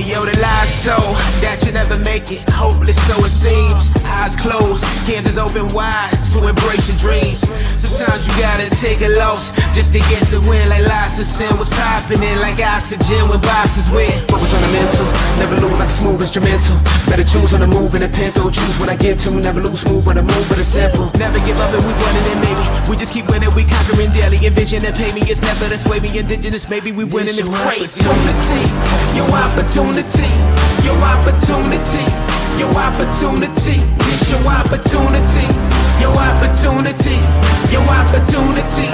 Yo, the lies told that you never make it. Hopeless, so it seems. Eyes closed, hands open wide to embrace your dreams. Sometimes you gotta take a loss just to get the win. Like lots of sin was popping in like oxygen when boxes wet. Focus on the mental, never lose like a smooth instrumental. Better choose on the move in a pinto. Choose what I get to, never lose smooth on the move, but it's simple. Never give up and we running it, maybe. We just keep winning, we conquering daily. Envision and pay me, it's never the sway me. Indigenous, maybe we winning this crazy. Your opportunity, your opportunity, your opportunity, it's your opportunity, your opportunity, your opportunity,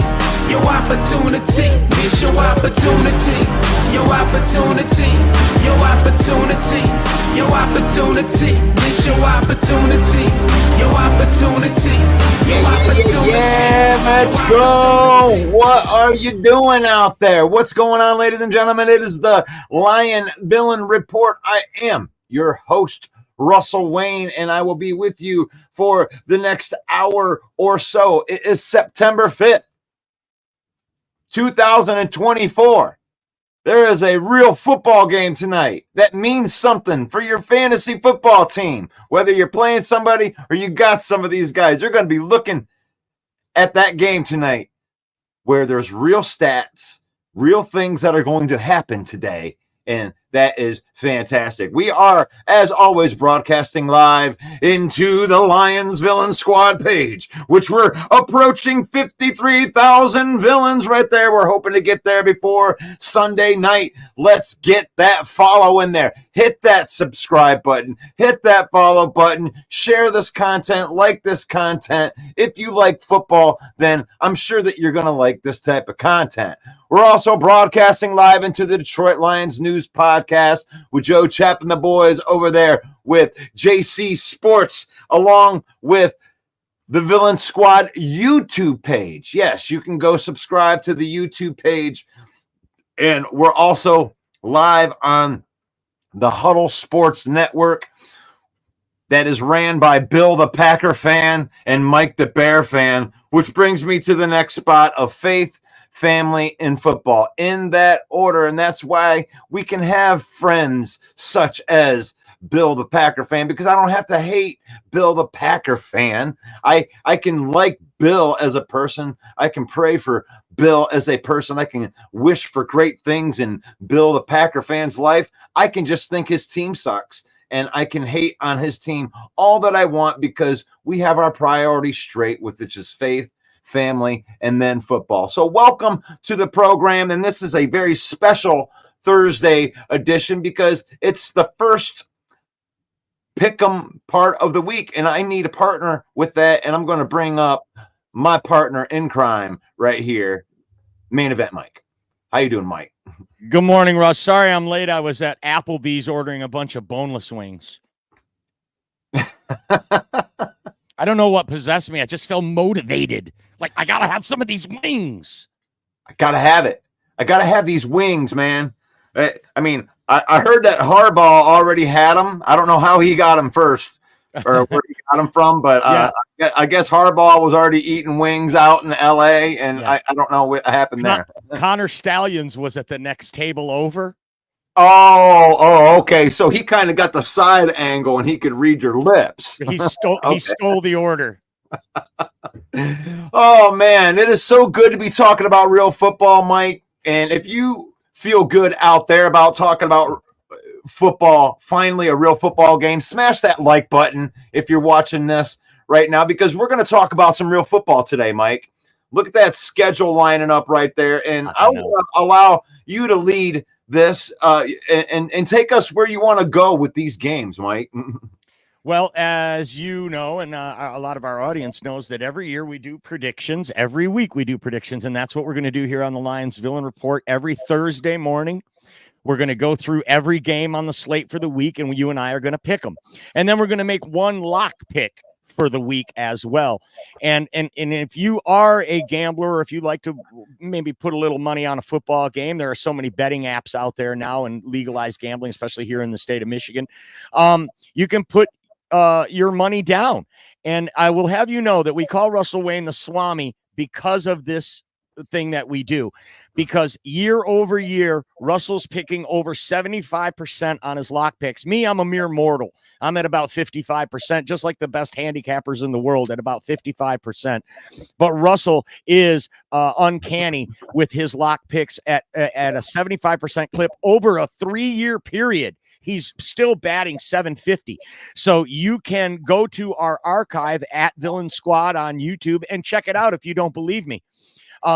your opportunity, it's your opportunity, your opportunity, your opportunity, your opportunity, it's your opportunity, your opportunity, your opportunity. Yeah, let's go. What are you doing out there? What's going on, ladies and gentlemen? It is the Lion Villain Report. I am your host, Russell Wayne, and I will be with you for the next hour or so. It is September 5th, 2024. There is a real football game tonight that means something for your fantasy football team. Whether you're playing somebody or you got some of these guys, you're going to be looking at that game tonight where there's real stats, real things that are going to happen today. And that is fantastic. We are, as always, broadcasting live into the Lions Villain Squad page, which we're approaching 53,000 villains right there. We're hoping to get there before Sunday night. Let's get that follow in there. Hit that subscribe button. Hit that follow button. Share this content. Like this content. If you like football, then I'm sure that you're going to like this type of content. We're also broadcasting live into the Detroit Lions News Podcast with Joe Chapp and the boys over there with JC Sports, along with the Villain Squad YouTube page. Yes, you can go subscribe to the YouTube page And we're also live on the Huddle Sports Network that is ran by Bill the Packer fan and Mike the Bear fan, which brings me to the next spot of faith, family, and football in that order. And that's why we can have friends such as Bill the Packer fan, because I don't have to hate Bill the Packer fan. I can like Bill as a person. I can pray for Bill as a person. I can wish for great things in Bill the Packer fan's life. I can just think his team sucks, and I can hate on his team all that I want, because we have our priorities straight, with which is faith, family, and then football. So welcome to the program. And this is a very special Thursday edition, because it's the first pick'em part of the week, and I need a partner with that. And I'm going to bring up my partner in crime right here, Main Event Mike. How you doing, Mike? Good morning, Russ. Sorry I'm late. I was at Applebee's ordering a bunch of boneless wings. I don't know what possessed me. I just felt motivated. Like, I got to have some of these wings. I got to have it. I got to have these wings, man. I mean, I heard that Harbaugh already had them. I don't know how he got them first or where he got them from, but I guess Harbaugh was already eating wings out in L.A., and I don't know what happened there. Connor Stallions was at the next table over. Oh, okay. So he kind of got the side angle, and he could read your lips. He stole the order. Oh, man. It is so good to be talking about real football, Mike. And if you feel good out there about talking about football, finally a real football game, smash that like button if you're watching this right now, because we're going to talk about some real football today, Mike. Look at that schedule lining up right there, and I will allow you to lead this and take us where you want to go with these games, Mike. Well, as you know, and a lot of our audience knows, that every year we do predictions. Every week we do predictions, and that's what we're going to do here on the Lions Villain Report every Thursday morning. We're going to go through every game on the slate for the week, and you and I are going to pick them. And then we're going to make one lock pick for the week as well. And if you are a gambler, or if you like to maybe put a little money on a football game, there are so many betting apps out there now and legalized gambling, especially here in the state of Michigan. You can put your money down. And I will have you know that we call Russell Wayne the Swami because of this thing that we do. Because year over year, Russell's picking over 75% on his lock picks. Me, I'm a mere mortal. I'm at about 55%, just like the best handicappers in the world at about 55%. But Russell is uncanny with his lock picks at a 75% clip over a 3-year period. He's still batting 750. So you can go to our archive at Villain Squad on YouTube and check it out if you don't believe me.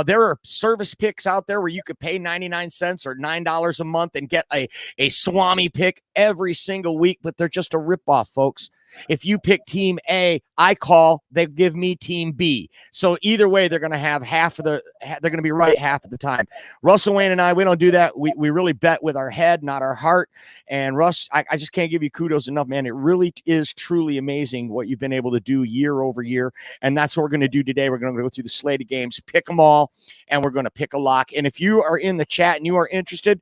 There are service picks out there where you could pay 99 cents or $9 a month and get a Swami pick every single week, but they're just a ripoff, folks. If you pick team A, they give me team B. So either way, they're going to have they're going to be right half of the time. Russell Wayne and I, we don't do that. We really bet with our head, not our heart. And Russ, I just can't give you kudos enough, man. It really is truly amazing what you've been able to do year over year. And that's what we're going to do today. We're going to go through the slate of games, pick them all, and we're going to pick a lock. And if you are in the chat and you are interested,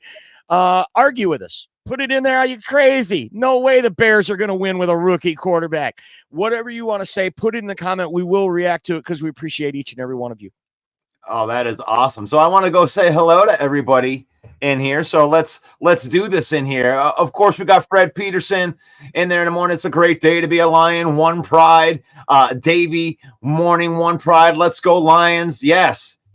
argue with us. Put it in there. Are you crazy? No way the Bears are going to win with a rookie quarterback. Whatever you want to say, put it in the comment. We will react to it because we appreciate each and every one of you. Oh, that is awesome. So I want to go say hello to everybody in here. So let's do this in here. Of course, we got Fred Peterson in there in the morning. It's a great day to be a Lion. One Pride. Davey, morning, One Pride. Let's go Lions.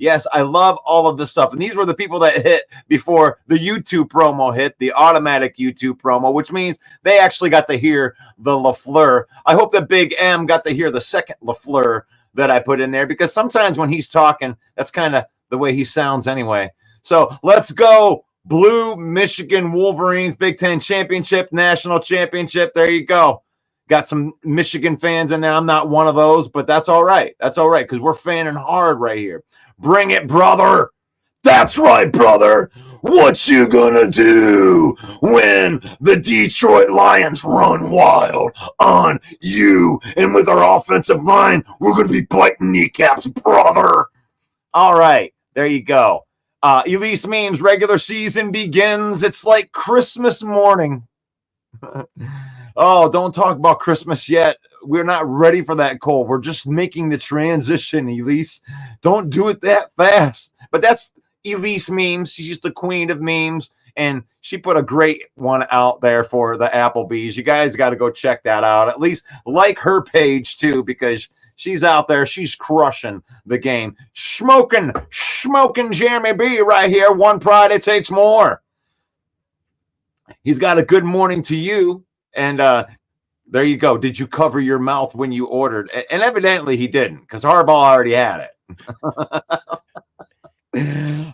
Yes, I love all of this stuff. And these were the people that hit before the YouTube promo hit, the automatic YouTube promo, which means they actually got to hear the LaFleur. I hope that Big M got to hear the second LaFleur that I put in there, because sometimes when he's talking, that's kind of the way he sounds anyway. So let's go. Blue Michigan Wolverines, Big Ten Championship, National Championship. There you go. Got some Michigan fans in there. I'm not one of those, but that's all right. That's all right, because we're fanning hard right here. Bring it, brother. That's right, brother. What you gonna do when the Detroit Lions run wild on you? And with our offensive line, we're gonna be biting kneecaps, brother. All right, there you go. Elise Memes regular season begins. It's like Christmas morning. Oh, don't talk about Christmas yet. We're not ready for that cold. We're just making the transition, Elise. Don't do it that fast. But that's Elise Memes. She's just the queen of memes. And she put a great one out there for the Applebee's. You guys got to go check that out. At least like her page too, because she's out there. She's crushing the game. Smoking Jeremy B right here. One pride, it takes more. He's got a good morning to you. And there you go. Did you cover your mouth when you ordered? And evidently he didn't, because Harbaugh already had it.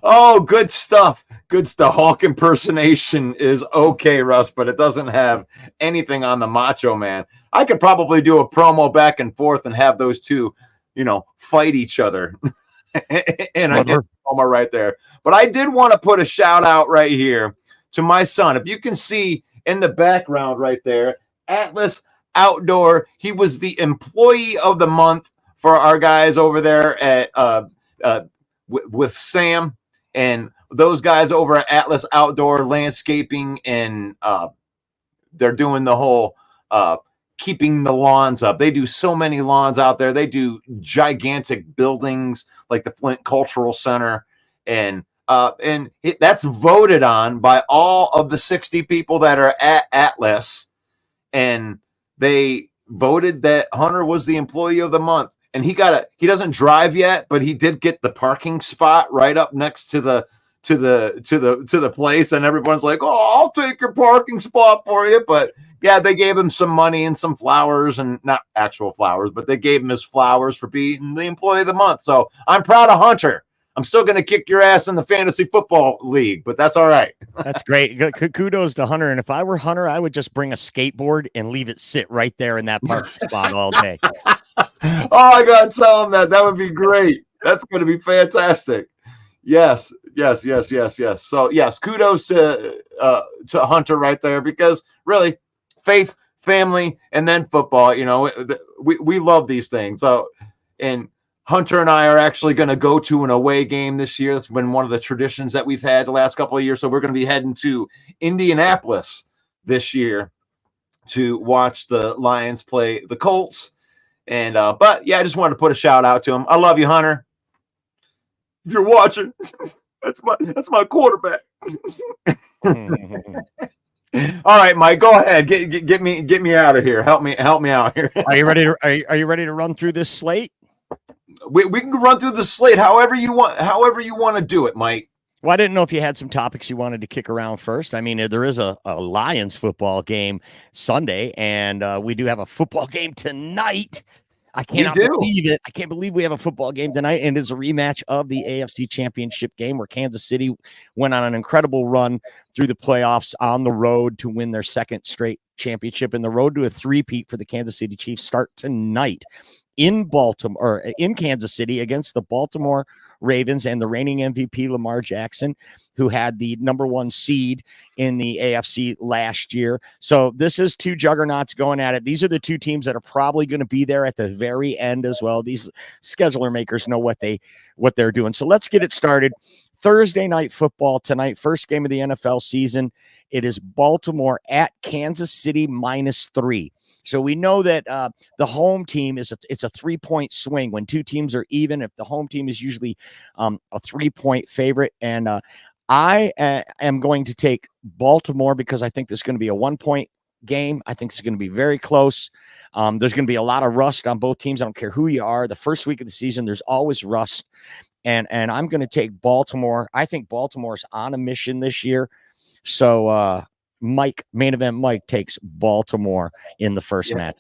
Oh, good stuff. Good stuff. Hawk impersonation is okay, Russ, but it doesn't have anything on the Macho Man. I could probably do a promo back and forth and have those two, fight each other. And I get promo right there. But I did want to put a shout out right here to my son. If you can see in the background right there, Atlas Outdoor. He was the employee of the month for our guys over there at with Sam and those guys over at Atlas Outdoor Landscaping, and they're doing the whole keeping the lawns up. They do so many lawns out there. They do gigantic buildings like the Flint Cultural Center, and that's voted on by all of the 60 people that are at Atlas, and they voted that Hunter was the employee of the month. And he doesn't drive yet, but he did get the parking spot right up next to the place, and everyone's like, "Oh, I'll take your parking spot for you." But yeah, they gave him some money and some flowers, and not actual flowers, but they gave him his flowers for being the employee of the month. So I'm proud of Hunter. I'm still going to kick your ass in the fantasy football league, but that's all right. That's great. Kudos to Hunter. And if I were Hunter, I would just bring a skateboard and leave it sit right there in that parking spot all day. Oh, I got to tell him that. That would be great. That's going to be fantastic. Yes. So, yes, kudos to Hunter right there, because really faith, family, and then football, we love these things. So, and Hunter and I are actually going to go to an away game this year. That's been one of the traditions that we've had the last couple of years. So we're going to be heading to Indianapolis this year to watch the Lions play the Colts. And but yeah, I just wanted to put a shout out to him. I love you, Hunter. If you're watching, that's my quarterback. All right, Mike, go ahead. Get me out of here. Help me out here. Are you ready to run through this slate? We can run through the slate however you want to do it, Mike. Well, I didn't know if you had some topics you wanted to kick around first. I mean, there is a Lions football game Sunday, and we do have a football game tonight. I cannot believe it. I can't believe we have a football game tonight, and it's a rematch of the AFC Championship game where Kansas City went on an incredible run through the playoffs on the road to win their second straight championship, and the road to a three-peat for the Kansas City Chiefs start tonight in Kansas City against the Baltimore Ravens and the reigning MVP Lamar Jackson, who had the number one seed in the AFC last year. So this is two juggernauts going at it. These are the two teams that are probably going to be there at the very end as well. These scheduler makers know what they're doing. So let's get it started. Thursday night football tonight, first game of the NFL season. It is Baltimore at Kansas City -3. So we know that the home team it's a 3-point swing when two teams are even. If the home team is usually a 3-point favorite, and I am going to take Baltimore because I think there's going to be a 1-point game. I think it's going to be very close. There's going to be a lot of rust on both teams. I don't care who you are. The first week of the season, there's always rust, and I'm going to take Baltimore. I think Baltimore's on a mission this year. So main event Mike takes Baltimore in the first match.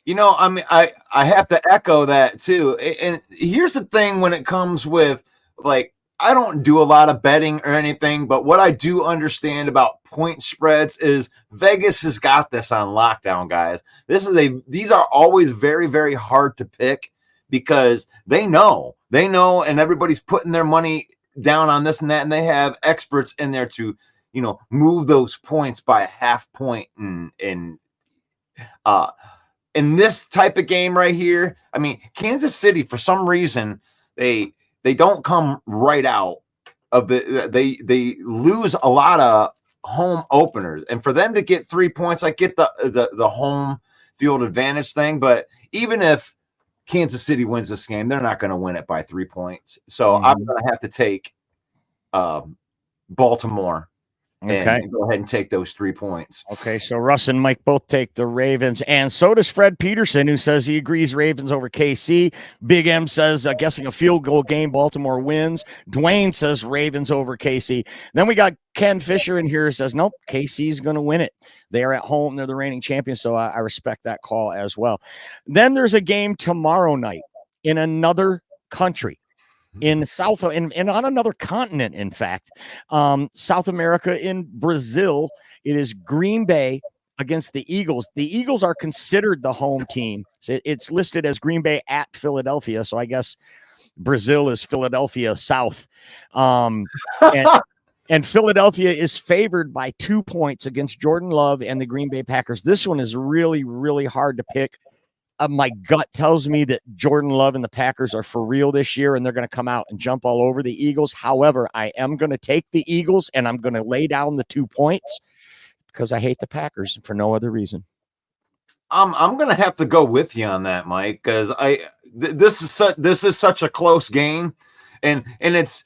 I mean, I have to echo that too. And here's the thing when it comes with, like, I don't do a lot of betting or anything, but what I do understand about point spreads is Vegas has got this on lockdown, guys. These are always very, very hard to pick because they know, and everybody's putting their money down on this and that, and they have experts in there to, move those points by a half point. And in this type of game right here, I mean, Kansas City, for some reason, they don't come right out of they lose a lot of home openers, and for them to get 3 points, I get the home field advantage thing, but even if Kansas City wins this game, they're not going to win it by 3 points. So I'm going to have to take Baltimore and go ahead and take those 3 points. Okay, so Russ and Mike both take the Ravens, and so does Fred Peterson, who says he agrees Ravens over KC. Big M says, guessing a field goal game, Baltimore wins. Dwayne says Ravens over KC. Then we got Ken Fisher in here who says, nope, KC's going to win it. They are at home. They're the reigning champions, so I respect that call as well. Then there's a game tomorrow night in another country. In South and on another continent, in fact, South America, in Brazil, it is Green Bay against the Eagles. The Eagles are considered the home team. So it's listed as Green Bay at Philadelphia. So I guess Brazil is Philadelphia South. And Philadelphia is favored by 2 points against Jordan Love and the Green Bay Packers. This one is really, really hard to pick. My gut tells me that Jordan Love and the Packers are for real this year, and they're going to come out and jump all over the Eagles. However, I am going to take the Eagles, and I'm going to lay down the 2 points because I hate the Packers for no other reason. I'm going to have to go with you on that, Mike, because this is such a close game, and it's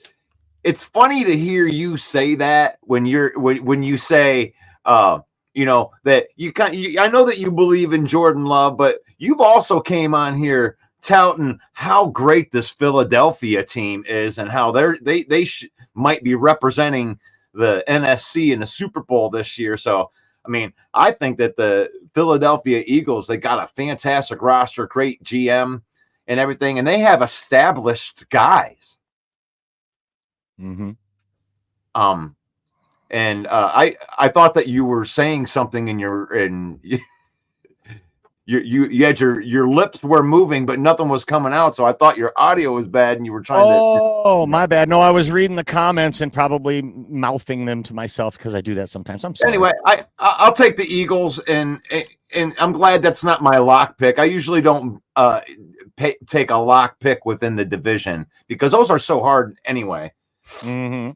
funny to hear you say that when you say that I know that you believe in Jordan Love, but you've also came on here touting how great this Philadelphia team is and how they might be representing the NFC in the Super Bowl this year. So, I mean, I think that the Philadelphia Eagles, they got a fantastic roster, great GM and everything, and they have established guys. Mm-hmm. And I thought that you were saying something you had your lips were moving, but nothing was coming out. So I thought your audio was bad, and you were trying to. Oh, my bad. No, I was reading the comments and probably mouthing them to myself because I do that sometimes. I'm sorry. Anyway, I'll take the Eagles, and I'm glad that's not my lock pick. I usually don't take a lock pick within the division because those are so hard anyway. Mm-hmm.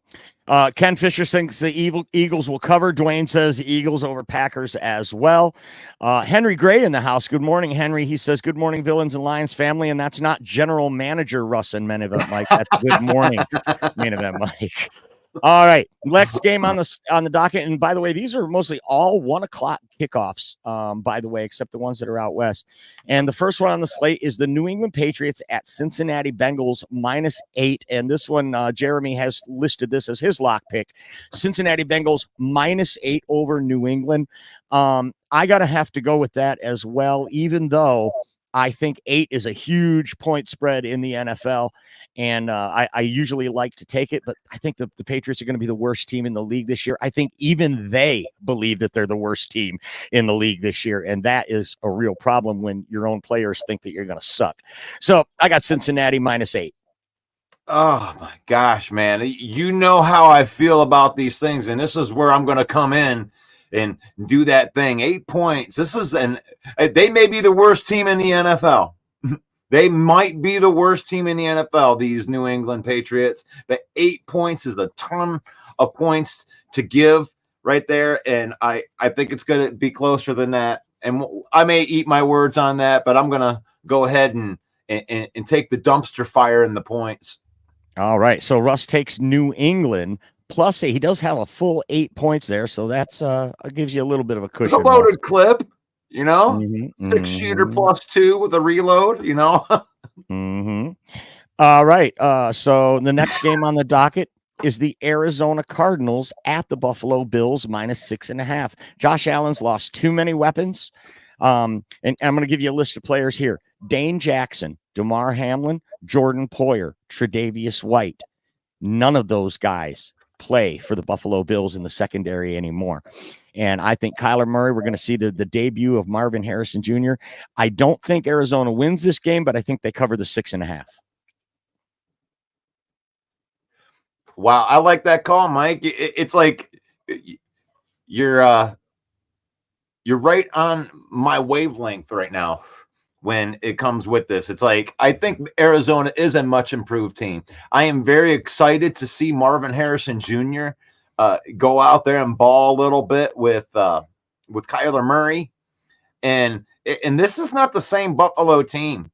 Ken Fisher thinks the Eagles will cover. Dwayne says Eagles over Packers as well. Henry Gray in the house. Good morning, Henry. He says, good morning, Villains and Lions family. And that's not general manager Russ and Main Event Mike. That's good morning, Main Event Mike. All right. Next game on the docket. And by the way, these are mostly all 1 o'clock kickoffs, by the way, except the ones that are out west. And the first one on the slate is the New England Patriots at Cincinnati Bengals -8. And this one, Jeremy has listed this as his lock pick. Cincinnati Bengals -8 over New England. I got to have to go with that as well, even though I think 8 is a huge point spread in the NFL. And I usually like to take it, but I think the Patriots are going to be the worst team in the league this year. I think even they believe that they're the worst team in the league this year. And that is a real problem when your own players think that you're going to suck. So I got Cincinnati -8. Oh my gosh, man. You know how I feel about these things. And this is where I'm going to come in and do that thing. 8 points. They may be the worst team in the NFL. They might be the worst team in the NFL, these New England Patriots. But 8 points is a ton of points to give right there. And I think it's going to be closer than that. And I may eat my words on that, but I'm going to go ahead and take the dumpster fire in the points. All right. So Russ takes New England +8. He does have a full 8 points there. So that's gives you a little bit of a cushion. It's a loaded clip. 6-shooter +2 with a reload, Mm-hmm. All right. So the next game on the docket is the Arizona Cardinals at the Buffalo Bills -6.5. Josh Allen's lost too many weapons. And I'm going to give you a list of players here. Dane Jackson, DeMar Hamlin, Jordan Poyer, Tre'Davious White. None of those guys play for the Buffalo Bills in the secondary anymore. And I think Kyler Murray, we're going to see the debut of Marvin Harrison Jr. I don't think Arizona wins this game, but I think they cover the 6.5. Wow, I like that call, Mike. It's like you're right on my wavelength right now when it comes with this. It's like, I think Arizona is a much improved team. I am very excited to see Marvin Harrison Jr. Go out there and ball a little bit with Kyler Murray. And this is not the same Buffalo team.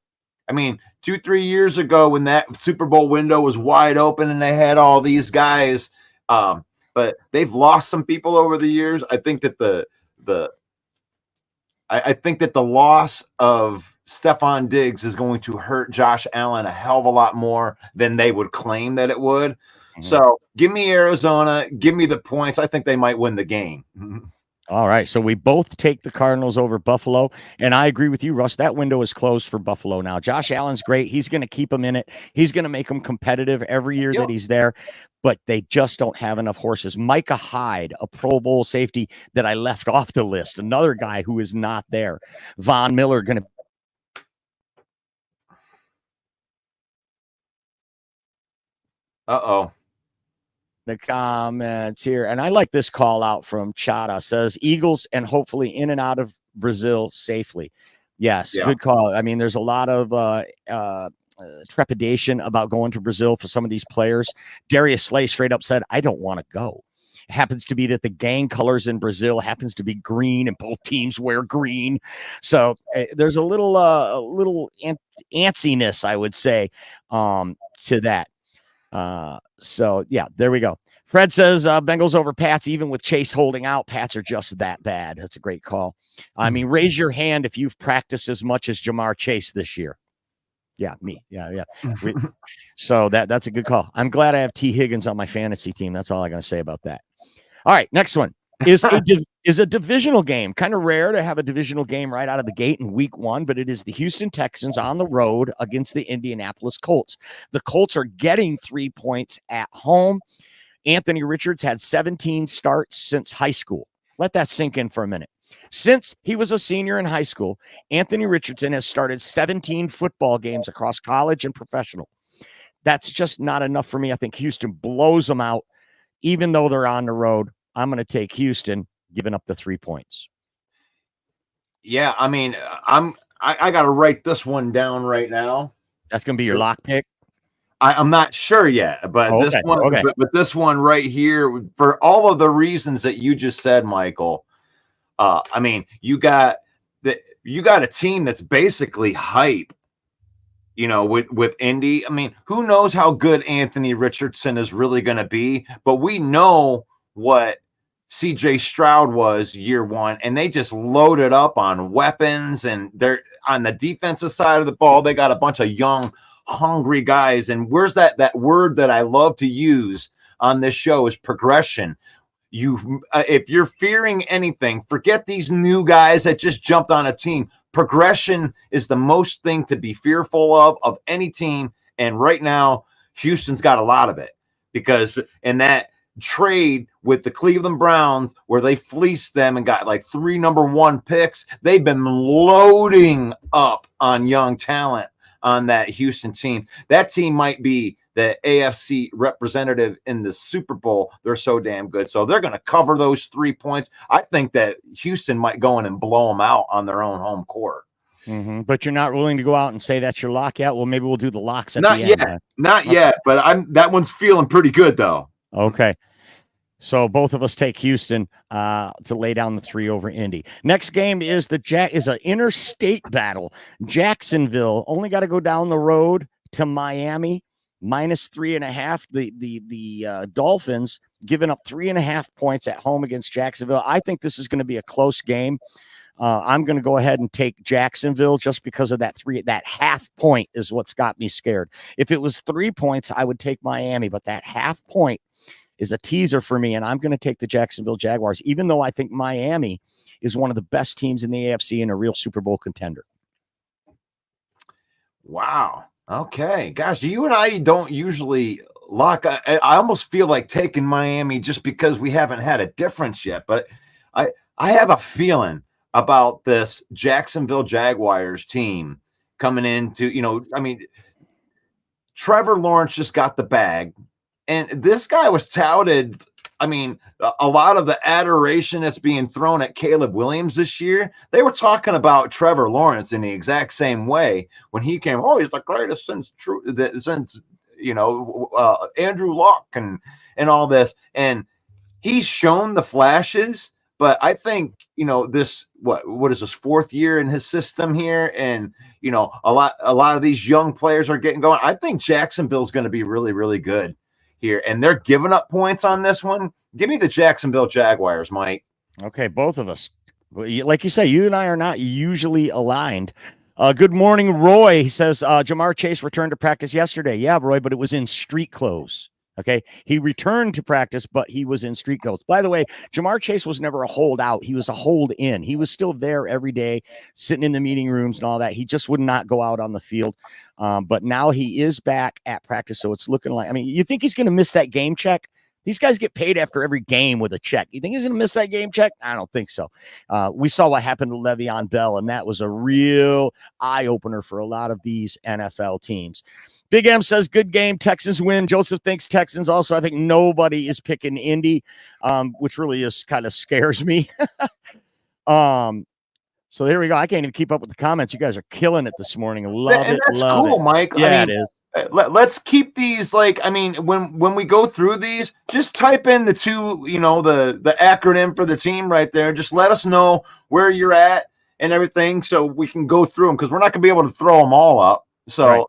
I mean, 2-3 years ago when that Super Bowl window was wide open and they had all these guys, but they've lost some people over the years. I think that I think that the loss of Stephon Diggs is going to hurt Josh Allen a hell of a lot more than they would claim that it would. Mm-hmm. So give me Arizona, give me the points. I think they might win the game. All right, so we both take the Cardinals over Buffalo, and I agree with you, Russ. That window is closed for Buffalo now. Josh Allen's great. He's going to keep them in it. He's going to make them competitive every year that he's there, but they just don't have enough horses. Micah Hyde, a Pro Bowl safety that I left off the list, another guy who is not there. Von Miller going to the comments here, and I like this call out from Chada. Says Eagles and hopefully in and out of Brazil safely. Yes, good call. I mean, there's a lot of trepidation about going to Brazil for some of these players. Darius Slay straight up said, I don't want to go. It happens to be that the gang colors in Brazil happens to be green, and both teams wear green. So there's a little antsiness, I would say, to that. So yeah, there we go. Fred says Bengals over Pats, even with Chase holding out. Pats are just that bad. That's a great call. I mean, raise your hand if you've practiced as much as Jamar Chase this year. Yeah, me. Yeah. So that's a good call. I'm glad I have T. Higgins on my fantasy team. That's all I got to say about that. All right, next one is a divisional game. Kind of rare to have a divisional game right out of the gate in week 1, but it is the Houston Texans on the road against the Indianapolis Colts. The Colts are getting 3 points at home. Anthony Richards had 17 starts since high school. Let that sink in for a minute. Since he was a senior in high school, Anthony Richardson has started 17 football games across college and professional. That's just not enough for me. I think Houston blows them out, even though they're on the road. I'm going to take Houston, giving up the 3 points. Yeah, I mean, I got to write this one down right now. That's going to be your lock pick? I'm not sure yet, but but this one right here, for all of the reasons that you just said, Michael. I mean, you got a team that's basically hype, with Indy. I mean, who knows how good Anthony Richardson is really going to be, but we know what CJ Stroud was year 1, and they just loaded up on weapons, and they're on the defensive side of the ball. They got a bunch of young, hungry guys. And where's that word that I love to use on this show is progression. If you're fearing anything, forget these new guys that just jumped on a team. Progression is the most thing to be fearful of any team. And right now, Houston's got a lot of it, because in that trade with the Cleveland Browns, where they fleeced them and got like 3 number 1 picks, they've been loading up on young talent on that Houston team. That team might be the AFC representative in the Super Bowl. They're so damn good. So they're going to cover those 3 points. I think that Houston might go in and blow them out on their own home court. Mm-hmm. But you're not willing to go out and say that's your lock yet? Well, maybe we'll do the locks at the end. Not yet, but that one's feeling pretty good, though. Okay. So both of us take Houston to lay down the 3 over Indy. Next game is an interstate battle. Jacksonville only got to go down the road to Miami, -3.5. The Dolphins giving up 3.5 points at home against Jacksonville. I think this is going to be a close game. I'm going to go ahead and take Jacksonville just because of that 0.5 point is what's got me scared. If it was 3 points, I would take Miami, but that 0.5 point is a teaser for me, and I'm going to take the Jacksonville Jaguars, even though I think Miami is one of the best teams in the AFC and a real Super Bowl contender. Wow. Okay. Gosh, you and I don't usually lock. I almost feel like taking Miami just because we haven't had a difference yet, but I have a feeling about this Jacksonville Jaguars team coming into, Trevor Lawrence just got the bag. And this guy was touted I mean, a lot of the adoration that's being thrown at Caleb Williams this year, they were talking about Trevor Lawrence in the exact same way when he came. Oh, he's the greatest since Andrew Luck and all this, and he's shown the flashes. But I think this what is this 4th year in his system here, and a lot of these young players are getting going. I think Jacksonville's going to be really, really good here, and they're giving up points on this one. Give me the Jacksonville Jaguars, Mike. Okay, both of us. Like you say, you and I are not usually aligned. Good morning, Roy. He says Jamar Chase returned to practice yesterday. Yeah, Roy, but it was in street clothes. Okay, he returned to practice, but he was in street clothes. By the way, Jamar Chase was never a holdout. He was a hold in. He was still there every day, sitting in the meeting rooms and all that. He just would not go out on the field. But now he is back at practice, so it's looking like, I mean, you think he's going to miss that game check? These guys get paid after every game with a check. You think he's going to miss that game check? I don't think so. We saw what happened to Le'Veon Bell, and that was a real eye-opener for a lot of these NFL teams. Big M says, good game. Texans win. Joseph thinks Texans also. I think nobody is picking Indy, which really is kind of scares me. So here we go. I can't even keep up with the comments. You guys are killing it this morning. Love it. That's love cool, it. Mike. Yeah, it is. Let's keep these when we go through these, just type in the two, the acronym for the team right there. Just let us know where you're at and everything so we can go through them, because we're not going to be able to throw them all up. So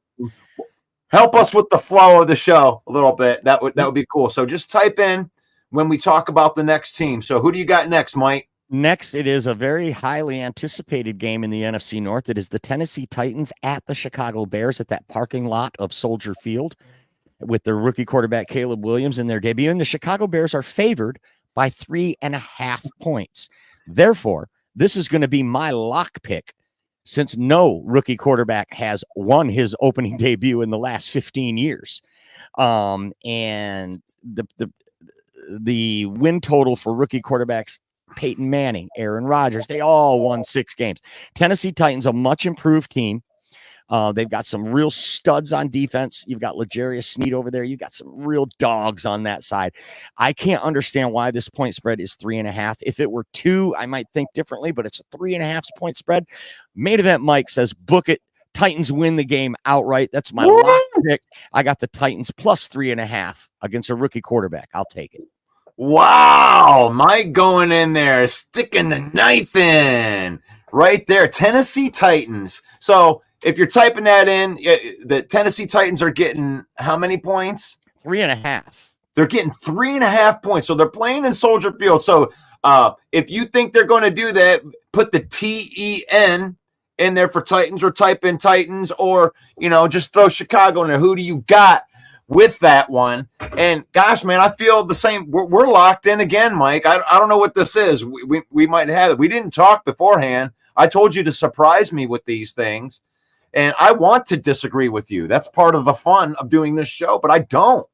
help us with the flow of the show a little bit. That would be cool. So just type in when we talk about the next team. So who do you got next, Mike? Next, it is a very highly anticipated game in the NFC North. It is the Tennessee Titans at the Chicago Bears at that parking lot of Soldier Field with their rookie quarterback Caleb Williams in their debut. And the Chicago Bears are favored by 3.5 points. Therefore, this is going to be my lock pick, since no rookie quarterback has won his opening debut in the last 15 years. And the win total for rookie quarterbacks, Peyton Manning, Aaron Rodgers, they all won 6 games. Tennessee Titans, a much improved team. They've got some real studs on defense. You've got L'Jarius Sneed over there. You've got some real dogs on that side. I can't understand why this point spread is 3.5. If it were 2, I might think differently, but it's a 3.5 point spread. Main Event Mike says, book it. Titans win the game outright. That's my lock pick. I got the Titans plus 3.5 against a rookie quarterback. I'll take it. Wow, Mike going in there, sticking the knife in right there. Tennessee Titans. So if you're typing that in, the Tennessee Titans are getting how many points? 3.5. They're getting 3.5 points. So they're playing in Soldier Field. So if you think they're going to do that, put the TEN in there for Titans, or type in Titans, or just throw Chicago in there. Who do you got with that one? And gosh, man, I feel the same. We're locked in again, Mike. I don't know what this is. We might have it. We didn't talk beforehand. I told you to surprise me with these things, and I want to disagree with you. That's part of the fun of doing this show, but I don't.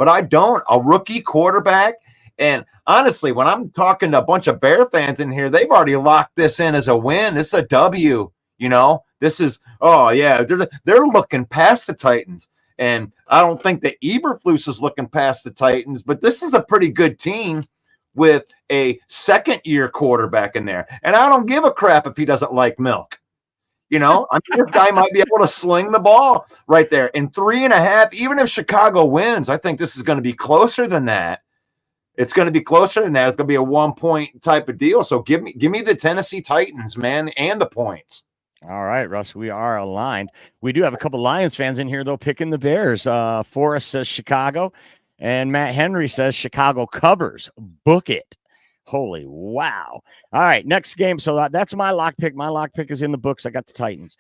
A rookie quarterback. And honestly, when I'm talking to a bunch of Bear fans in here, they've already locked this in as a win. This is a W. This is, oh yeah, they're looking past the Titans. And I don't think that Eberflus is looking past the Titans, but this is a pretty good team with a second-year quarterback in there. And I don't give a crap if he doesn't like milk. This guy might be able to sling the ball right there. And 3.5, even if Chicago wins, I think this is going to be closer than that. It's going to be closer than that. It's going to be a 1-point type of deal. So give me the Tennessee Titans, man, and the points. All right, Russ, we are aligned. We do have a couple Lions fans in here, though, picking the Bears. Forrest says Chicago, and Matt Henry says Chicago covers. Book it. Holy wow. All right, next game. So that's my lock pick. My lock pick is in the books. I got the Titans.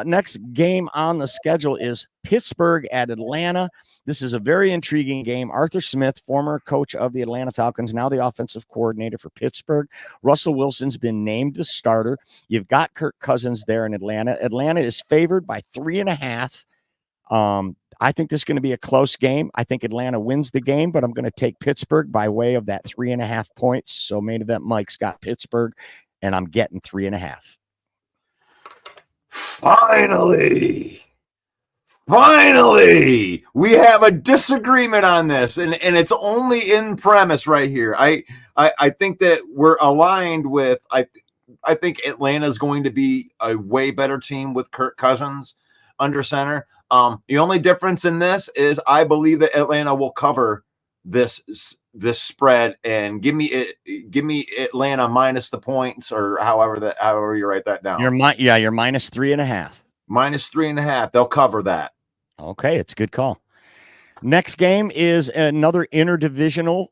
Next game on the schedule is Pittsburgh at Atlanta. This is a very intriguing game. Arthur Smith, former coach of the Atlanta Falcons, now the offensive coordinator for Pittsburgh. Russell Wilson's been named the starter. You've got Kirk Cousins there in Atlanta. Atlanta is favored by 3.5. I think this is going to be a close game. I think Atlanta wins the game, but I'm going to take Pittsburgh by way of that 3.5 points. So Main Event Mike's got Pittsburgh, and I'm getting 3.5. Finally, Finally, we have a disagreement on this, and it's only in premise right here. I think that we're aligned with I think Atlanta's going to be a way better team with Kirk Cousins under center. The only difference in this is I believe that Atlanta will cover this spread and give me Atlanta minus the points or however you write that down. You're minus 3.5. Minus 3.5. They'll cover that. Okay, it's a good call. Next game is another interdivisional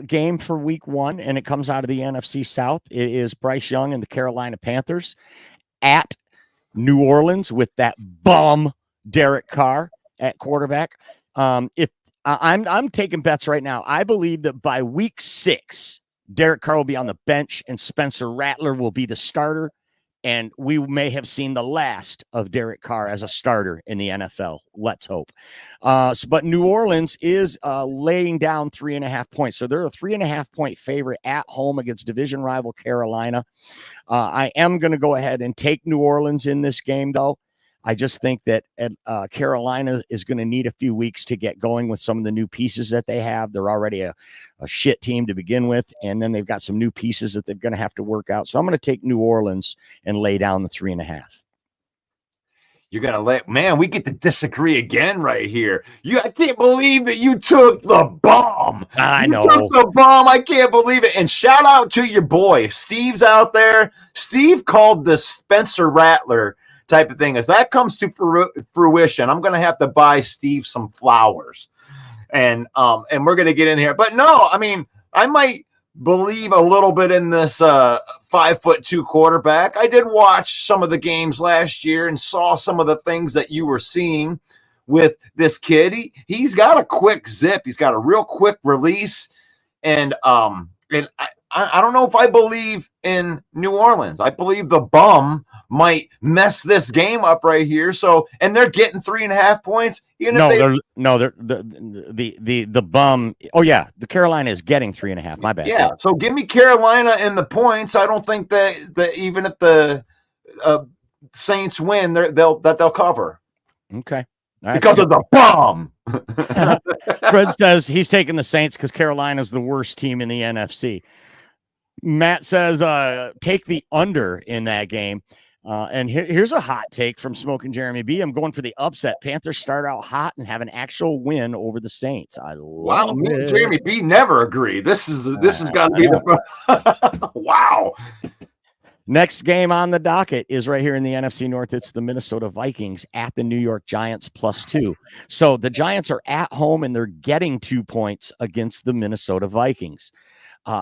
game for week 1, and it comes out of the NFC South. It is Bryce Young and the Carolina Panthers at New Orleans with that bum Derek Carr at quarterback. If I'm taking bets right now, I believe that by week 6, Derek Carr will be on the bench and Spencer Rattler will be the starter. And we may have seen the last of Derek Carr as a starter in the NFL. Let's hope. But New Orleans is laying down 3.5 points. So they're a 3.5 point favorite at home against division rival Carolina. I am going to go ahead and take New Orleans in this game, though. I just think that Carolina is going to need a few weeks to get going with some of the new pieces that they have. They're already a shit team to begin with, and then they've got some new pieces that they're going to have to work out. So I'm going to take New Orleans and lay down the 3.5. You're gonna man, we get to disagree again right here. I can't believe that you took the bomb. I know. You took the bomb. I can't believe it. And shout out to your boy. Steve's out there. Steve called the Spencer Rattler type of thing. As that comes to fruition, I'm gonna have to buy Steve some flowers. And we're gonna get in here. But no, I mean, I might believe a little bit in this 5'2" quarterback. I did watch some of the games last year and saw some of the things that you were seeing with this kid. He's got a quick zip. He's got a real quick release. And I don't know if I believe in New Orleans. I believe the bum might mess this game up right here. So, and they're getting 3.5 points. They're the bum. Oh yeah, the Carolina is getting 3.5. My bad. Yeah. So give me Carolina in the points. I don't think that even if the Saints win, they'll cover. Okay. Because of the bomb. Fred says he's taking the Saints because Carolina's the worst team in the NFC. Matt says take the under in that game. And here's a hot take from Smoking Jeremy B. I'm going for the upset. Panthers start out hot and have an actual win over the Saints. I love me it. and Jeremy B never agree. This has got to be the wow. Next game on the docket is right here in the NFC North. It's the Minnesota Vikings at the New York Giants +2. So the Giants are at home and they're getting 2 points against the Minnesota Vikings.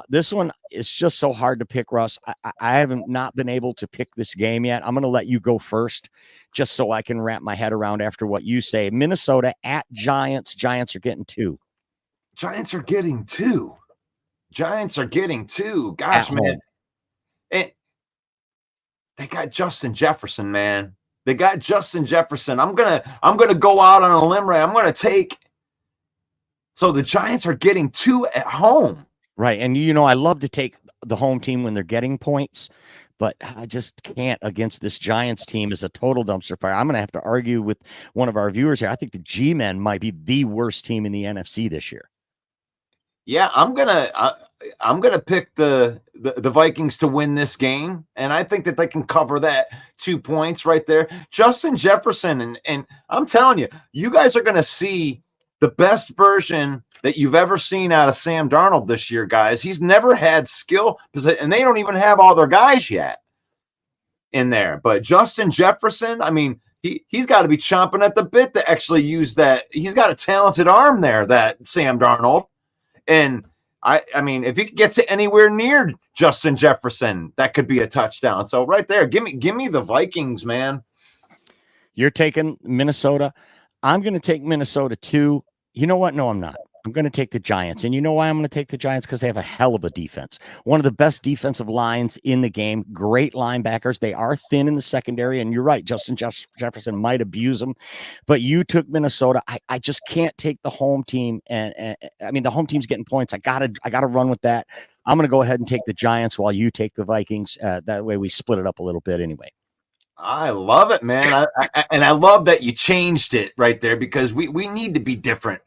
This one is just so hard to pick, Russ. I haven't not been able to pick this game yet. I'm going to let you go first just so I can wrap my head around after what you say. Minnesota at Giants. Giants are getting 2. Giants are getting 2. Gosh, man. They got Justin Jefferson, man. They got Justin Jefferson. I'm gonna go out on a limb right. I'm gonna take. So the Giants are getting 2 at home. Right. And, I love to take the home team when they're getting points, but I just can't against this Giants team as a total dumpster fire. I'm going to have to argue with one of our viewers here. I think the G-Men might be the worst team in the NFC this year. Yeah, I'm gonna pick the Vikings to win this game, and I think that they can cover that 2 points right there. Justin Jefferson, and I'm telling you, you guys are gonna see the best version that you've ever seen out of Sam Darnold this year, guys. He's never had skill, and they don't even have all their guys yet in there. But Justin Jefferson, I mean, he's got to be chomping at the bit to actually use that. He's got a talented arm there, that Sam Darnold. And I mean, if he gets it anywhere near Justin Jefferson, that could be a touchdown. So right there, give me the Vikings, man. You're taking Minnesota. I'm going to take Minnesota too. You know what? No, I'm not. I'm going to take the Giants. And you know why I'm going to take the Giants? Because they have a hell of a defense. One of the best defensive lines in the game. Great linebackers. They are thin in the secondary. And you're right. Justin Jefferson might abuse them. But you took Minnesota. I just can't take the home team. And I mean, the home team's getting points. I gotta run with that. I'm going to go ahead and take the Giants while you take the Vikings. That way we split it up a little bit anyway. I love it, man. And I love that you changed it right there because we need to be different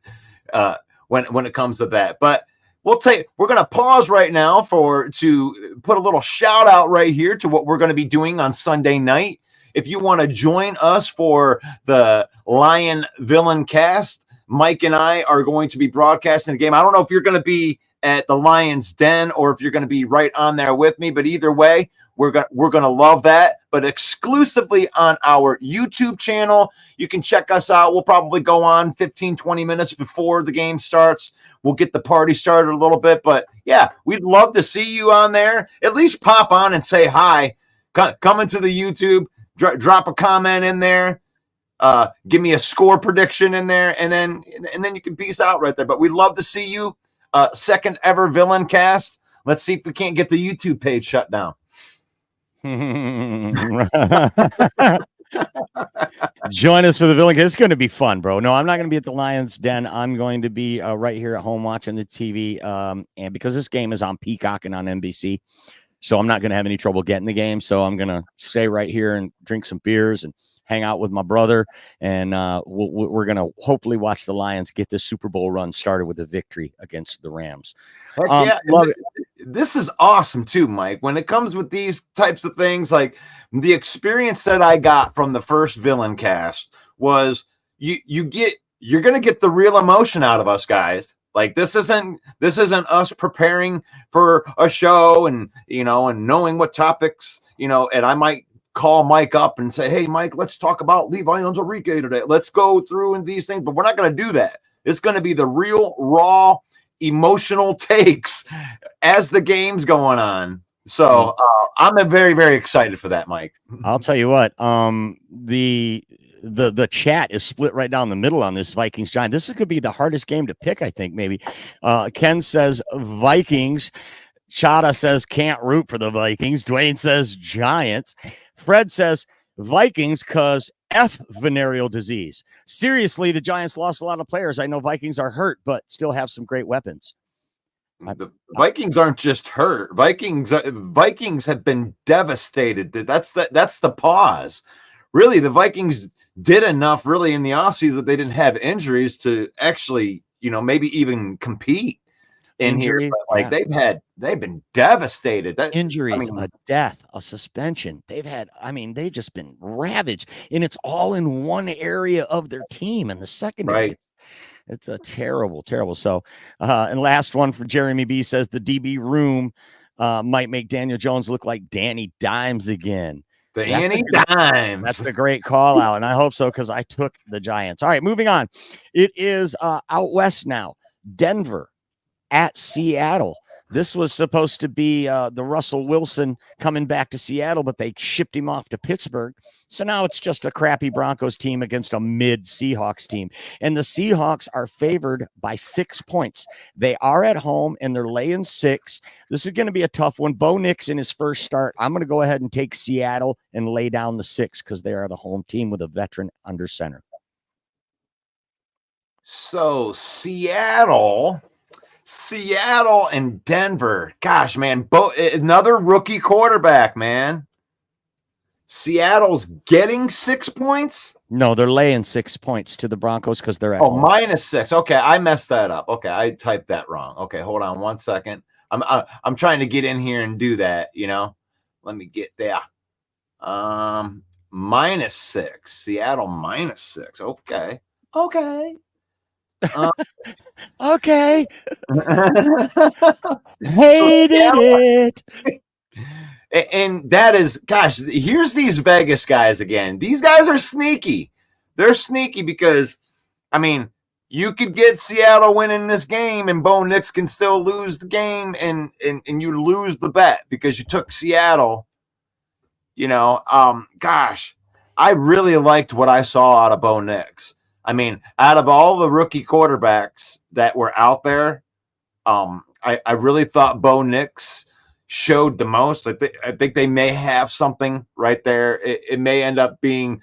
when it comes to that. But we're going to pause right now to put a little shout out right here to what we're going to be doing on Sunday night. If you want to join us for the Lion Villain Cast, Mike and I are going to be broadcasting the game. I don't know if you're going to be at the Lion's Den or if you're going to be right on there with me, but either way, we're going to love that, but exclusively on our YouTube channel. You can check us out. We'll probably go on 15, 20 minutes before the game starts. We'll get the party started a little bit, but yeah, we'd love to see you on there. At least pop on and say hi. Come into the YouTube, drop a comment in there. Give me a score prediction in there, and then you can peace out right there. But we'd love to see you. Second ever Villain Cast. Let's see if we can't get the YouTube page shut down. Join us for the Villain. It's going to be fun, bro. No, I'm not going to be at the Lions Den. I'm going to be right here at home watching the TV. And because this game is on Peacock and on NBC, so I'm not going to have any trouble getting the game. So I'm going to stay right here and drink some beers and hang out with my brother. And we're going to hopefully watch the Lions get this Super Bowl run started with a victory against the Rams. Yeah, this is awesome too, Mike. When it comes with these types of things, like the experience that I got from the first Villain Cast was you're going to get the real emotion out of us guys. Like this isn't us preparing for a show and knowing what topics, and I might call Mike up and say, hey, Mike, let's talk about Levi Onwuzurike today. Let's go through and these things, but we're not going to do that. It's going to be the real raw emotional takes as the game's going on. So I'm very, very excited for that, Mike. I'll tell you what, the chat is split right down the middle on this Vikings Giant. This could be the hardest game to pick, I think, maybe. Ken says Vikings. Chada says can't root for the Vikings. Dwayne says Giants. Fred says Vikings because F venereal disease. Seriously, the Giants lost a lot of players. I know Vikings are hurt, but still have some great weapons. The Vikings aren't just hurt. Vikings have been devastated. That's the pause. Really, the Vikings did enough really in the offseason that they didn't have injuries to actually, maybe even compete in injuries, here. But like they've been devastated. Injuries, a death, a suspension. They've just been ravaged, and it's all in one area of their team in the secondary. Right. It's a terrible. So, and last one for Jeremy B says the DB room might make Daniel Jones look like Danny Dimes again. Danny Dimes. That's a great call out, and I hope so because I took the Giants. All right, moving on. It is out west now. Denver at Seattle. This was supposed to be the Russell Wilson coming back to Seattle, but they shipped him off to Pittsburgh. So now it's just a crappy Broncos team against a mid Seahawks team. And the Seahawks are favored by 6 points. They are at home and they're laying 6. This is going to be a tough one. Bo Nix in his first start. I'm going to go ahead and take Seattle and lay down the 6 because they are the home team with a veteran under center. So Seattle and Denver. Gosh, man, another rookie quarterback, man. Seattle's getting 6 points? No, they're laying 6 points to the Broncos because they're at home. -6. Okay, I messed that up. Okay, I typed that wrong. Okay, hold on 1 second. I'm trying to get in here and do that, Let me get there. -6. Seattle -6. Okay. Okay. Hated it. And that is, gosh, here's these Vegas guys again. These guys are sneaky. They're sneaky because, you could get Seattle winning this game and Bo Nix can still lose the game and you lose the bet because you took Seattle. Gosh, I really liked what I saw out of Bo Nix. Out of all the rookie quarterbacks that were out there, I really thought Bo Nix showed the most. I think they may have something right there. It may end up being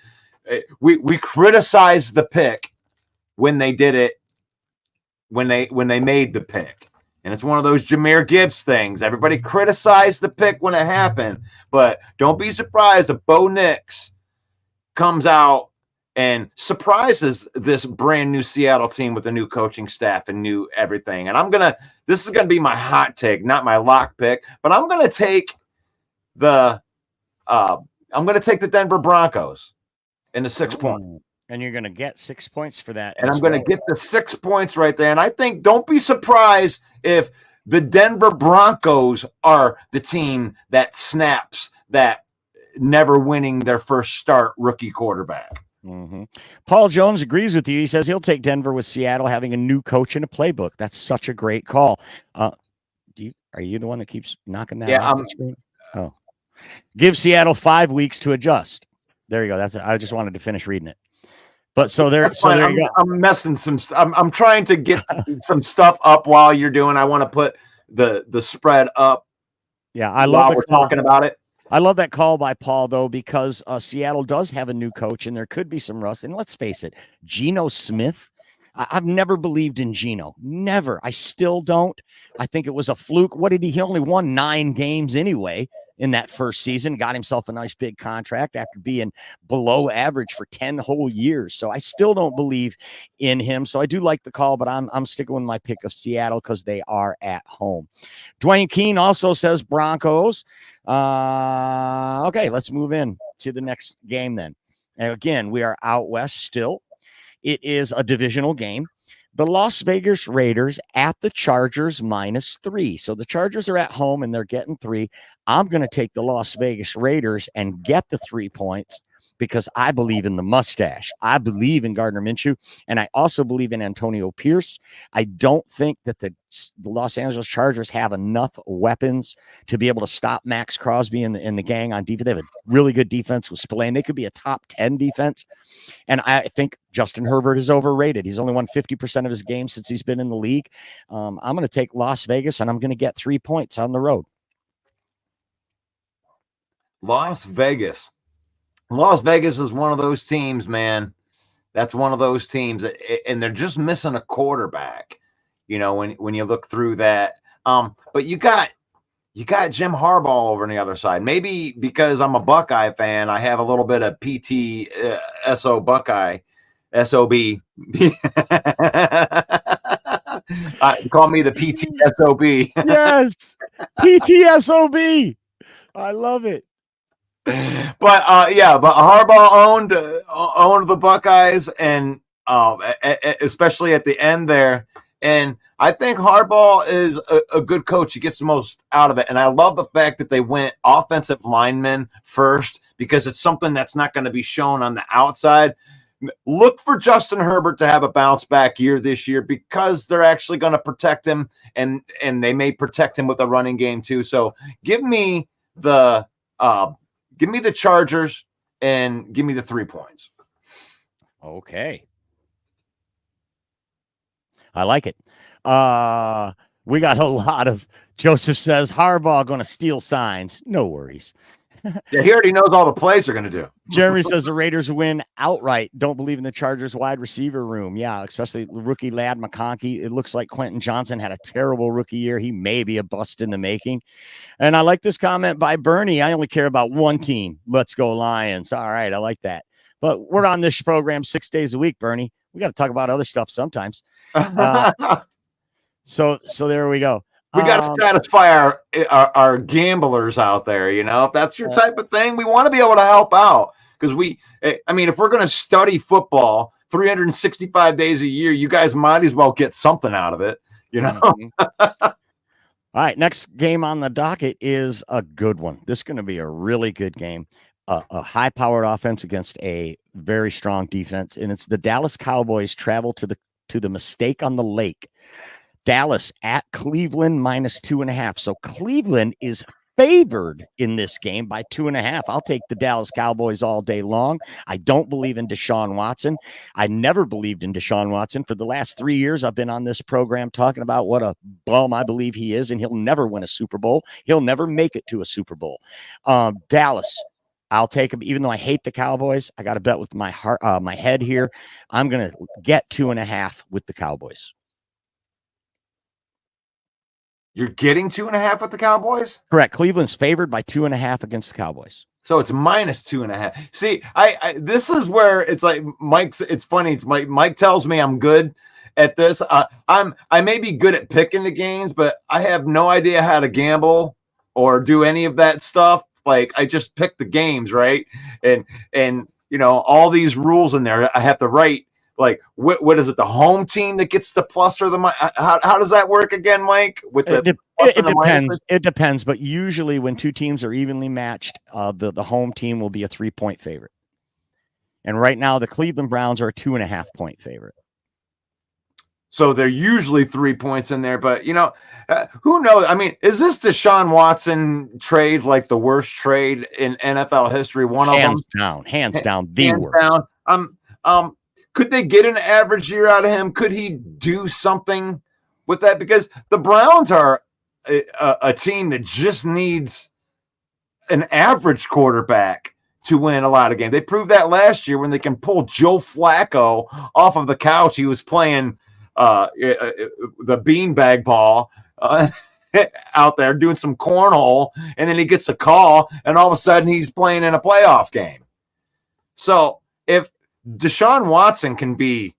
we criticized the pick when they did it, when they made the pick. And it's one of those Jahmyr Gibbs things. Everybody criticized the pick when it happened, but don't be surprised if Bo Nix comes out and surprises this brand new Seattle team with a new coaching staff and new everything. And this is gonna be my hot take, not my lock pick, but I'm gonna take the Denver Broncos in the 6 point. And you're gonna get 6 points for that. And I'm gonna get the 6 points right there. And I think don't be surprised if the Denver Broncos are the team that snaps that never winning their first start rookie quarterback. Mm-hmm. Paul Jones agrees with you. He says he'll take Denver with Seattle having a new coach and a playbook. That's such a great call. Are you the one that keeps knocking that off the screen? Oh, give Seattle 5 weeks to adjust. There you go. That's it. I just wanted to finish reading it. But so there you go. I'm messing some. I'm trying to get some stuff up while you're doing. I want to put the spread up. Yeah, I love we're talking about it. I love that call by Paul, though, because Seattle does have a new coach, and there could be some rust. And let's face it, Geno Smith, I've never believed in Geno. Never. I still don't. I think it was a fluke. What did he only won 9 games anyway in that first season, got himself a nice big contract after being below average for 10 whole years. So I still don't believe in him. So I do like the call, but I'm sticking with my pick of Seattle because they are at home. Dwayne Keene also says Broncos. Okay, let's move in to the next game then. And again, we are out west still. It is a divisional game. The Las Vegas Raiders at the Chargers -3. So the Chargers are at home and they're getting 3. I'm going to take the Las Vegas Raiders and get the 3 points because I believe in the mustache. I believe in Gardner Minshew, and I also believe in Antonio Pierce. I don't think that the Los Angeles Chargers have enough weapons to be able to stop Max Crosby and the gang on defense. They have a really good defense with Spillane. They could be a top 10 defense. And I think Justin Herbert is overrated. He's only won 50% of his games since he's been in the league. I'm going to take Las Vegas, and I'm going to get 3 points on the road. Las Vegas. Las Vegas is one of those teams, man. That's one of those teams, and they're just missing a quarterback. You know, when you look through that. But you got Jim Harbaugh over on the other side. Maybe because I'm a Buckeye fan, I have a little bit of PTSO Buckeye, SOB. Call me the PTSOB. Yes, PTSOB. I love it. But Harbaugh owned the Buckeyes, and especially at the end there. And I think Harbaugh is a good coach. He gets the most out of it. And I love the fact that they went offensive linemen first because it's something that's not going to be shown on the outside. Look for Justin Herbert to have a bounce back year this year because they're actually going to protect him, and they may protect him with a running game too. So give me the Chargers and give me the 3 points. Okay. I like it. We got a lot of Joseph says Harbaugh going to steal signs. No worries. Yeah, he already knows all the plays they're going to do. Jeremy says the Raiders win outright. Don't believe in the Chargers wide receiver room. Yeah, especially rookie lad McConkey. It looks like Quentin Johnson had a terrible rookie year. He may be a bust in the making. And I like this comment by Bernie. I only care about one team. Let's go Lions. All right, I like that. But we're on this program 6 days a week, Bernie. We got to talk about other stuff sometimes. So there we go. We got to satisfy our gamblers out there. You know, if that's your type of thing, we want to be able to help out because if we're going to study football 365 days a year, you guys might as well get something out of it. You know. All right, next game on the docket is a good one. This is going to be a really good game. A high-powered offense against a very strong defense, and it's the Dallas Cowboys travel to the Mistake on the Lake. Dallas at Cleveland -2.5. So Cleveland is favored in this game by 2.5. I'll take the Dallas Cowboys all day long. I don't believe in Deshaun Watson. I never believed in Deshaun Watson. For the last 3 years, I've been on this program talking about what a bum I believe he is, and he'll never win a Super Bowl. He'll never make it to a Super Bowl. Dallas, I'll take him, even though I hate the Cowboys. I got to bet with my heart, my head here. I'm going to get 2.5 with the Cowboys. You're getting 2.5 with the Cowboys? Correct. Cleveland's favored by 2.5 against the Cowboys. So it's -2.5. See, I this is where it's like Mike's. It's funny. It's Mike tells me I'm good at this. I may be good at picking the games, but I have no idea how to gamble or do any of that stuff. Like I just pick the games, right? And all these rules in there. I have to write like what is it? The home team that gets the plus or the how does that work again, Mike? With the it depends. It depends, but usually when two teams are evenly matched, the home team will be a 3-point favorite. And right now, the Cleveland Browns are a 2.5-point favorite. So they're usually 3 points in there, but who knows? I mean, is this Deshaun Watson trade like the worst trade in NFL history? Hands down, the worst. Down. Could they get an average year out of him? Could he do something with that? Because the Browns are a team that just needs an average quarterback to win a lot of games. They proved that last year when they can pull Joe Flacco off of the couch. He was playing the beanbag ball out there doing some cornhole, and then he gets a call, and all of a sudden he's playing in a playoff game. So if Deshaun Watson can be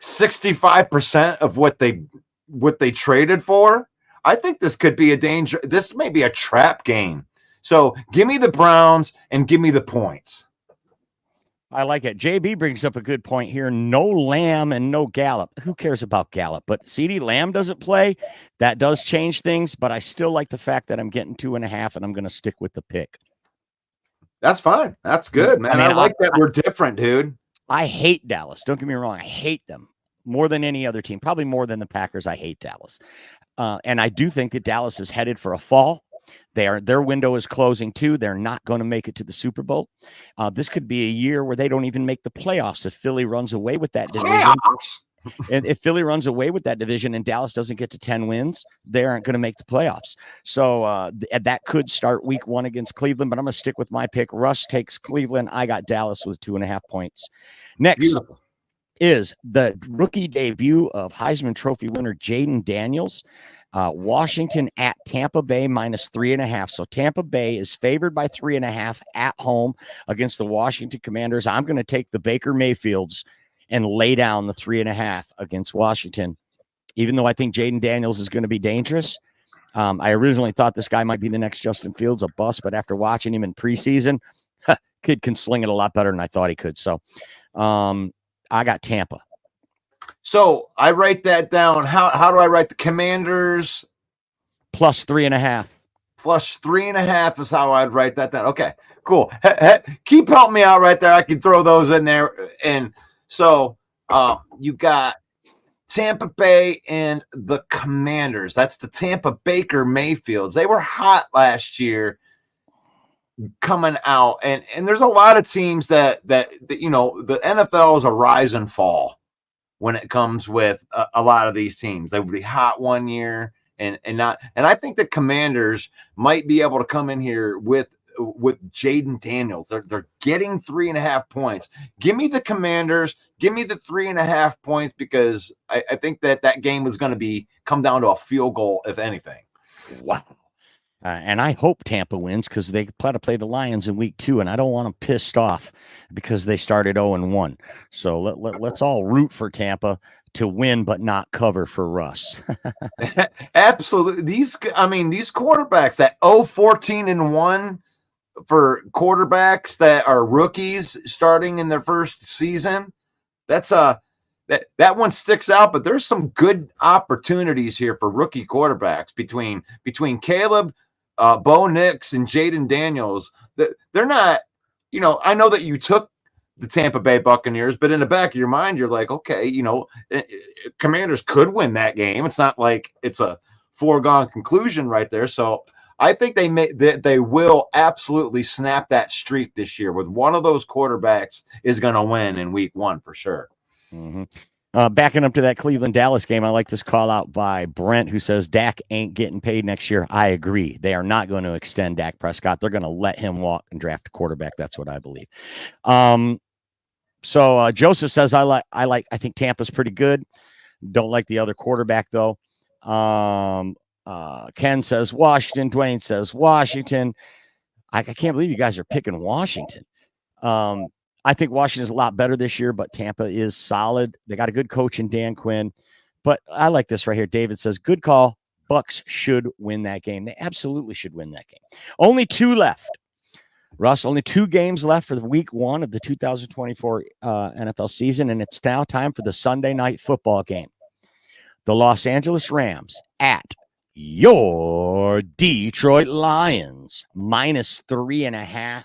65% of what they traded for, I think this could be a danger. This may be a trap game. So give me the Browns and give me the points. I like it. JB brings up a good point here. No Lamb and no Gallup. Who cares about Gallup? But CeeDee Lamb doesn't play. That does change things, but I still like the fact that I'm getting 2.5, and I'm going to stick with the pick. That's fine. That's good, man. I like that we're different, dude. I hate Dallas. Don't get me wrong. I hate them more than any other team, probably more than the Packers. I hate Dallas. And I do think that Dallas is headed for a fall. Their window is closing too. They're not going to make it to the Super Bowl. This could be a year where they don't even make the playoffs if Philly runs away with that division. And if Philly runs away with that division and Dallas doesn't get to 10 wins, they aren't going to make the playoffs. So that could start week 1 against Cleveland, but I'm going to stick with my pick. Russ takes Cleveland. I got Dallas with 2.5 points. Next is the rookie debut of Heisman Trophy winner Jaden Daniels. Washington at Tampa Bay -3.5. So Tampa Bay is favored by 3.5 at home against the Washington Commanders. I'm going to take the Baker Mayfields and lay down the 3.5 against Washington. Even though I think Jaden Daniels is going to be dangerous. I originally thought this guy might be the next Justin Fields, a bust, but after watching him in preseason, kid can sling it a lot better than I thought he could. So I got Tampa. So I write that down. How do I write the Commanders? +3.5. +3.5 is how I'd write that down. Okay, cool. Keep helping me out right there. I can throw those in there. And so you got Tampa Bay and the Commanders. That's the Tampa Baker Mayfields. They were hot last year coming out. And there's a lot of teams that the NFL is a rise and fall when it comes with a lot of these teams. They would be hot one year and not. And I think the Commanders might be able to come in here with Jaden Daniels. They're getting 3.5 points. Give me the Commanders. Give me the 3.5 points because I think that game was going to come down to a field goal, if anything. Wow. And I hope Tampa wins because they plan to play the Lions in week 2, and I don't want them pissed off because they started 0-1. So let's all root for Tampa to win, but not cover for Russ. Absolutely. These quarterbacks that 14-1 for quarterbacks that are rookies starting in their first season. That's that one sticks out, but there's some good opportunities here for rookie quarterbacks between Caleb, Bo Nix, and Jaden Daniels. They're not, I know that you took the Tampa Bay Buccaneers, but in the back of your mind, you're like, okay, Commanders could win that game. It's not like it's a foregone conclusion right there. So I think they will absolutely snap that streak this year with one of those quarterbacks is going to win in week 1 for sure. Mm-hmm. Backing up to that Cleveland-Dallas game, I like this call out by Brent, who says Dak ain't getting paid next year. I agree. They are not going to extend Dak Prescott. They're going to let him walk and draft a quarterback. That's what I believe. So Joseph says I think Tampa's pretty good. Don't like the other quarterback though. Ken says Washington. Dwayne says Washington. I can't believe you guys are picking Washington. I think Washington's a lot better this year, but Tampa is solid. They got a good coach in Dan Quinn. But I like this right here. David says, good call. Bucks should win that game. They absolutely should win that game. Only 2 left. Russ, only 2 games left for the week 1 of the 2024 NFL season, and it's now time for the Sunday night football game. The Los Angeles Rams at your Detroit Lions, -3.5.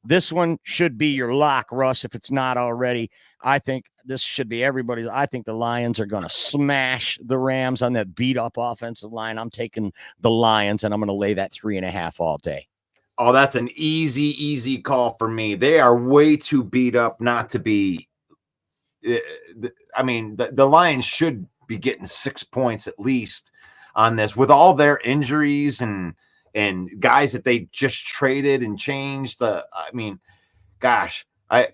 This one should be your lock, Russ, if it's not already. I think this should be everybody's. I think the Lions are going to smash the Rams on that beat-up offensive line. I'm taking the Lions, and I'm going to lay that 3.5 all day. Oh, that's an easy call for me. They are way too beat up not to be. I mean, the Lions should be getting 6 points at least on this with all their injuries and guys that they just traded and changed. I mean, gosh, I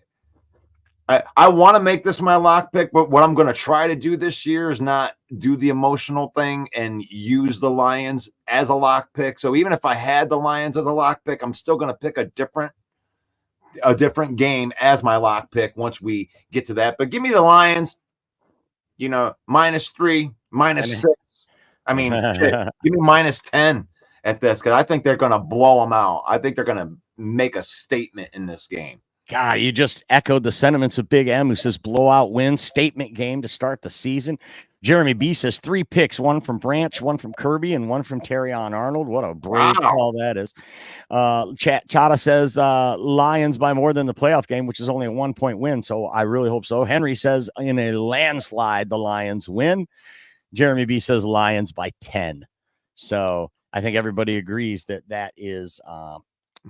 want to make this my lock pick, but what I'm going to try to do this year is not do the emotional thing and use the Lions as a lock pick. So even if I had the Lions as a lock pick, I'm still going to pick a different game as my lock pick once we get to that. But give me the Lions, -3, -6. I mean, shit, give me -10 at this because I think they're going to blow them out. I think they're going to make a statement in this game. God, you just echoed the sentiments of Big M, who says blowout win, statement game to start the season. Jeremy B says 3 picks, 1 from Branch, 1 from Kirby, and 1 from Terrion Arnold. What a brave call that is. Chata says Lions by more than the playoff game, which is only a 1-point win, so I really hope so. Henry says in a landslide, the Lions win. Jeremy B says Lions by 10. So I think everybody agrees that is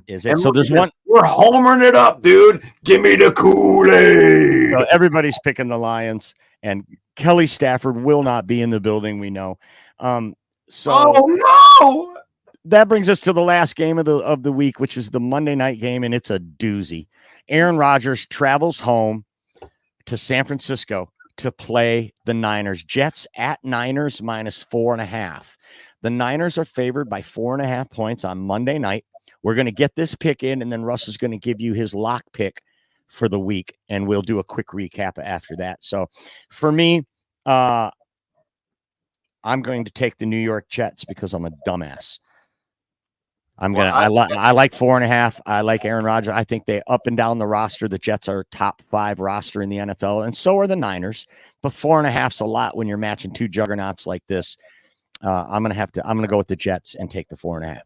it. And so there's one. We're homering it up, dude. Give me the Kool-Aid. So everybody's picking the Lions, and Kelly Stafford will not be in the building. We know. No! That brings us to the last game of the week, which is the Monday night game, and it's a doozy. Aaron Rodgers travels home to San Francisco to play the Niners. Jets at Niners -4.5. The Niners are favored by 4.5 points on Monday night. We're going to get this pick in, and then Russ is going to give you his lock pick for the week, and we'll do a quick recap after that. So for me, I'm going to take the New York Jets because I'm a dumbass. I like 4.5. I like Aaron Rodgers. I think they up and down the roster. The Jets are top 5 roster in the NFL, and so are the Niners. But 4.5's a lot when you're matching 2 juggernauts like this. I'm going to go with the Jets and take the 4.5.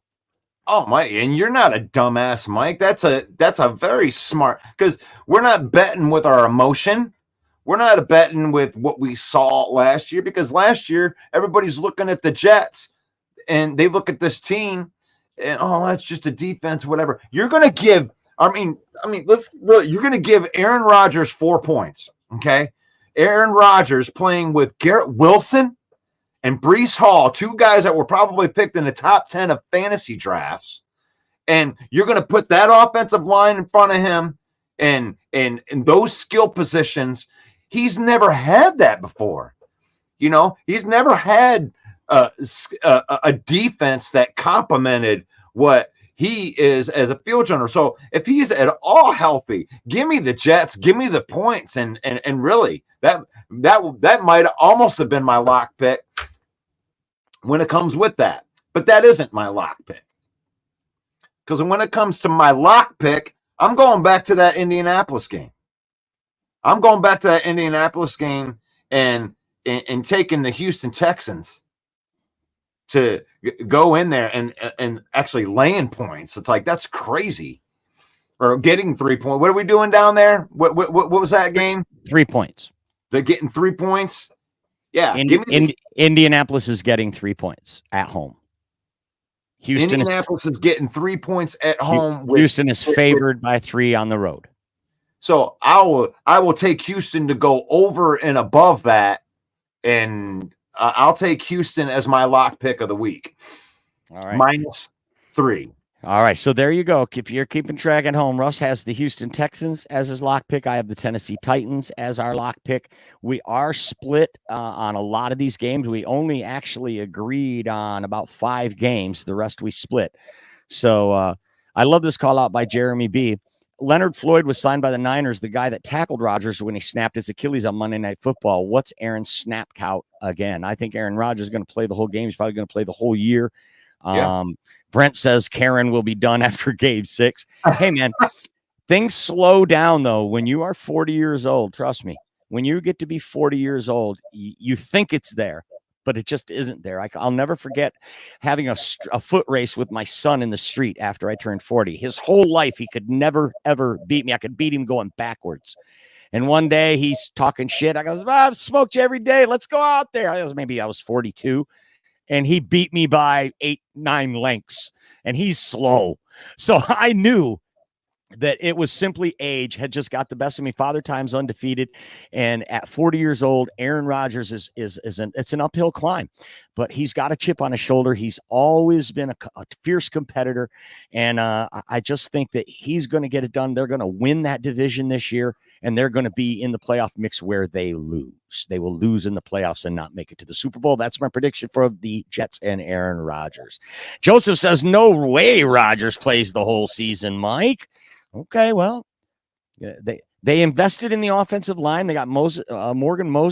Oh, Mike, and you're not a dumbass, Mike. That's a very smart, because we're not betting with our emotion. We're not betting with what we saw last year, because last year everybody's looking at the Jets and they look at this team and that's just a defense, whatever. You're going to give, you're going to give Aaron Rodgers 4 points. Okay. Aaron Rodgers playing with Garrett Wilson and Breece Hall, 2 guys that were probably picked in the top 10 of fantasy drafts. And you're going to put that offensive line in front of him and in those skill positions. He's never had that before. He's never had a defense that complemented what he is as a field runner. So if he's at all healthy, give me the Jets, give me the points. And really that might almost have been my lock pick when it comes with that. But that isn't my lock pick. Because when it comes to my lock pick, I'm going back to that Indianapolis game. I'm going back to that Indianapolis game and taking the Houston Texans to go in there and actually laying points. It's like, that's crazy. Or getting 3 points. What are we doing down there? What was that game? 3 points. They're getting 3 points? Yeah. Indianapolis is getting 3 points at home. Indianapolis is getting 3 points at home. Houston is favored by 3 on the road. So I will take Houston to go over and above that, and I'll take Houston as my lock pick of the week. All right. -3. All right, so there you go. If you're keeping track at home, Russ has the Houston Texans as his lock pick. I have the Tennessee Titans as our lock pick. We are split on a lot of these games. We only actually agreed on about 5 games. The rest we split. So I love this call out by Jeremy B. Leonard Floyd was signed by the Niners, the guy that tackled Rodgers when he snapped his Achilles on Monday Night Football. What's Aaron's snap count again? I think Aaron Rodgers is going to play the whole game. He's probably going to play the whole year. Yeah. Brent says Karen will be done after game 6. Hey, man, things slow down, though, when you are 40 years old. Trust me. When you get to be 40 years old, you think it's there, but it just isn't there. I'll never forget having a foot race with my son in the street after I turned 40. His whole life, he could never, ever beat me. I could beat him going backwards. And one day he's talking shit. I goes, I've smoked you every day. Let's go out there. Maybe I was 42. And he beat me by 8-9 lengths. And he's slow. So I knew that it was simply age had just got the best of me. Father Time's undefeated. And at 40 years old, Aaron Rodgers it's an uphill climb, but he's got a chip on his shoulder. He's always been a fierce competitor. And I just think that he's going to get it done. They're going to win that division this year, and they're going to be in the playoff mix where they lose. They will lose in the playoffs and not make it to the Super Bowl. That's my prediction for the Jets and Aaron Rodgers. Joseph says, no way Rodgers plays the whole season, Mike. Okay, well, they invested in the offensive line. They got Moses Morgan. I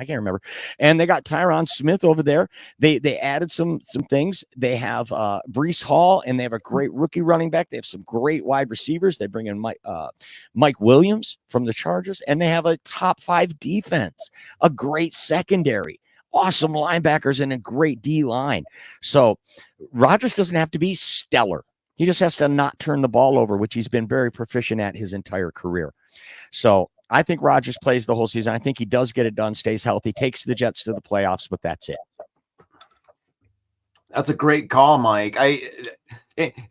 can't remember. And they got Tyron Smith over there. They added some things. They have Breece Hall, and they have a great rookie running back. They have some great wide receivers. They bring in Mike Williams from the Chargers, and they have a top 5 defense, a great secondary, awesome linebackers, and a great D line. So Rodgers doesn't have to be stellar. He just has to not turn the ball over, which he's been very proficient at his entire career. So I think Rodgers plays the whole season. I think he does get it done, stays healthy, takes the Jets to the playoffs, but that's it. That's a great call, Mike. I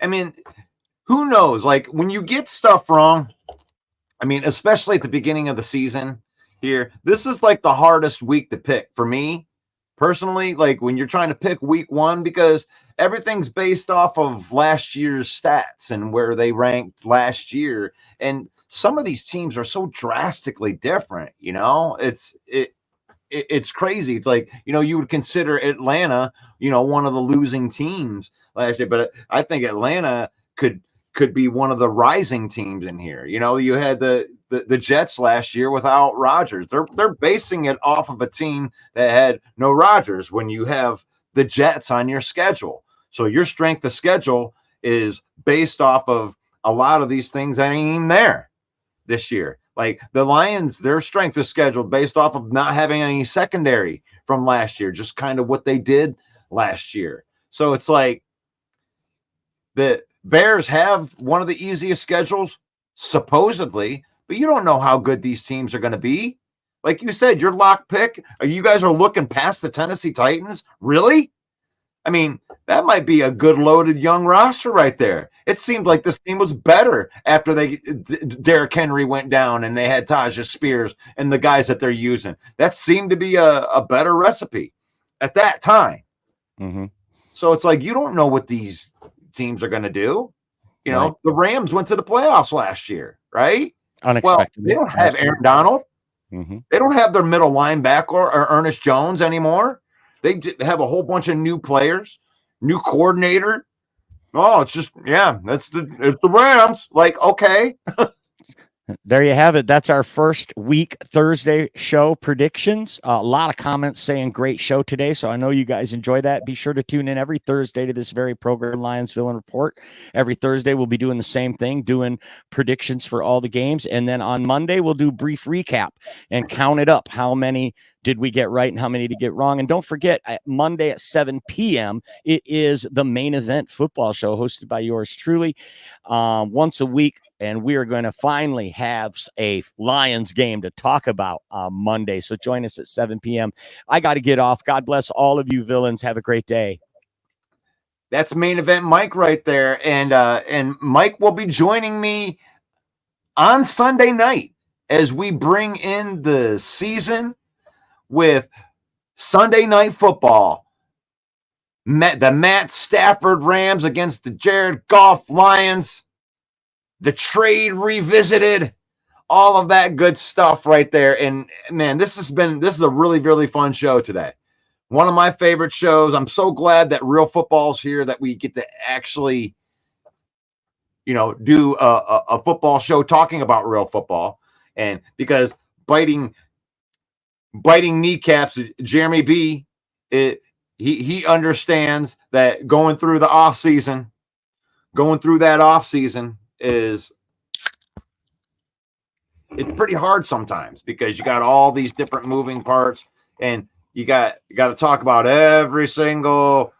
mean, who knows? Like, when you get stuff wrong, I mean, especially at the beginning of the season here, this is like the hardest week to pick for me personally. Like, when you're trying to pick week 1, because everything's based off of last year's stats and where they ranked last year. And some of these teams are so drastically different, you know, it's crazy. It's like, you know, you would consider Atlanta, you know, one of the losing teams last year, but I think Atlanta could be one of the rising teams in here. You know, you had the Jets last year without Rodgers. They're basing it off of a team that had no Rodgers when you have the Jets on your schedule. So your strength of schedule is based off of a lot of these things that ain't even there this year. Like the Lions, their strength of schedule based off of not having any secondary from last year, just kind of what they did last year. So it's like the Bears have one of the easiest schedules, supposedly, but you don't know how good these teams are going to be. Like you said, your lock pick, you guys are looking past the Tennessee Titans? Really? I mean, that might be a good loaded young roster right there. It seemed like this team was better after Derrick Henry went down and they had Tajah Spears and the guys that they're using. That seemed to be a better recipe at that time. Mm-hmm. So it's like, you don't know what these teams are going to do. You know, right. The Rams went to the playoffs last year, right? Unexpected. Well, they don't have Aaron Donald. Mm-hmm. They don't have their middle linebacker or Ernest Jones anymore. They have a whole bunch of new players, new coordinator. Oh, it's just, yeah, it's the Rams. Like, okay. There you have it. That's our first week Thursday show predictions. A lot of comments saying great show today. So I know you guys enjoy that. Be sure to tune in every Thursday to this very program, Lions Villain Report. Every Thursday, we'll be doing the same thing, doing predictions for all the games. And then on Monday, we'll do brief recap and count it up. How many did we get right and how many did get wrong? And don't forget, Monday at 7 p.m., it is the Main Event Football Show hosted by yours truly once a week. And we are going to finally have a Lions game to talk about on Monday. So join us at 7 p.m. I got to get off. God bless all of you villains. Have a great day. That's Main Event Mike right there. And Mike will be joining me on Sunday night as we bring in the season with Sunday Night Football. The Matt Stafford Rams against the Jared Goff Lions. The trade revisited, all of that good stuff right there. And man, this is a really, really fun show today. one of my favorite shows. I'm so glad that Real Football's here, that we get to actually, do a football show talking about real football. And because biting kneecaps, Jeremy B, he understands that going through that off season is, it's pretty hard sometimes, because you got all these different moving parts, and you got to talk about every single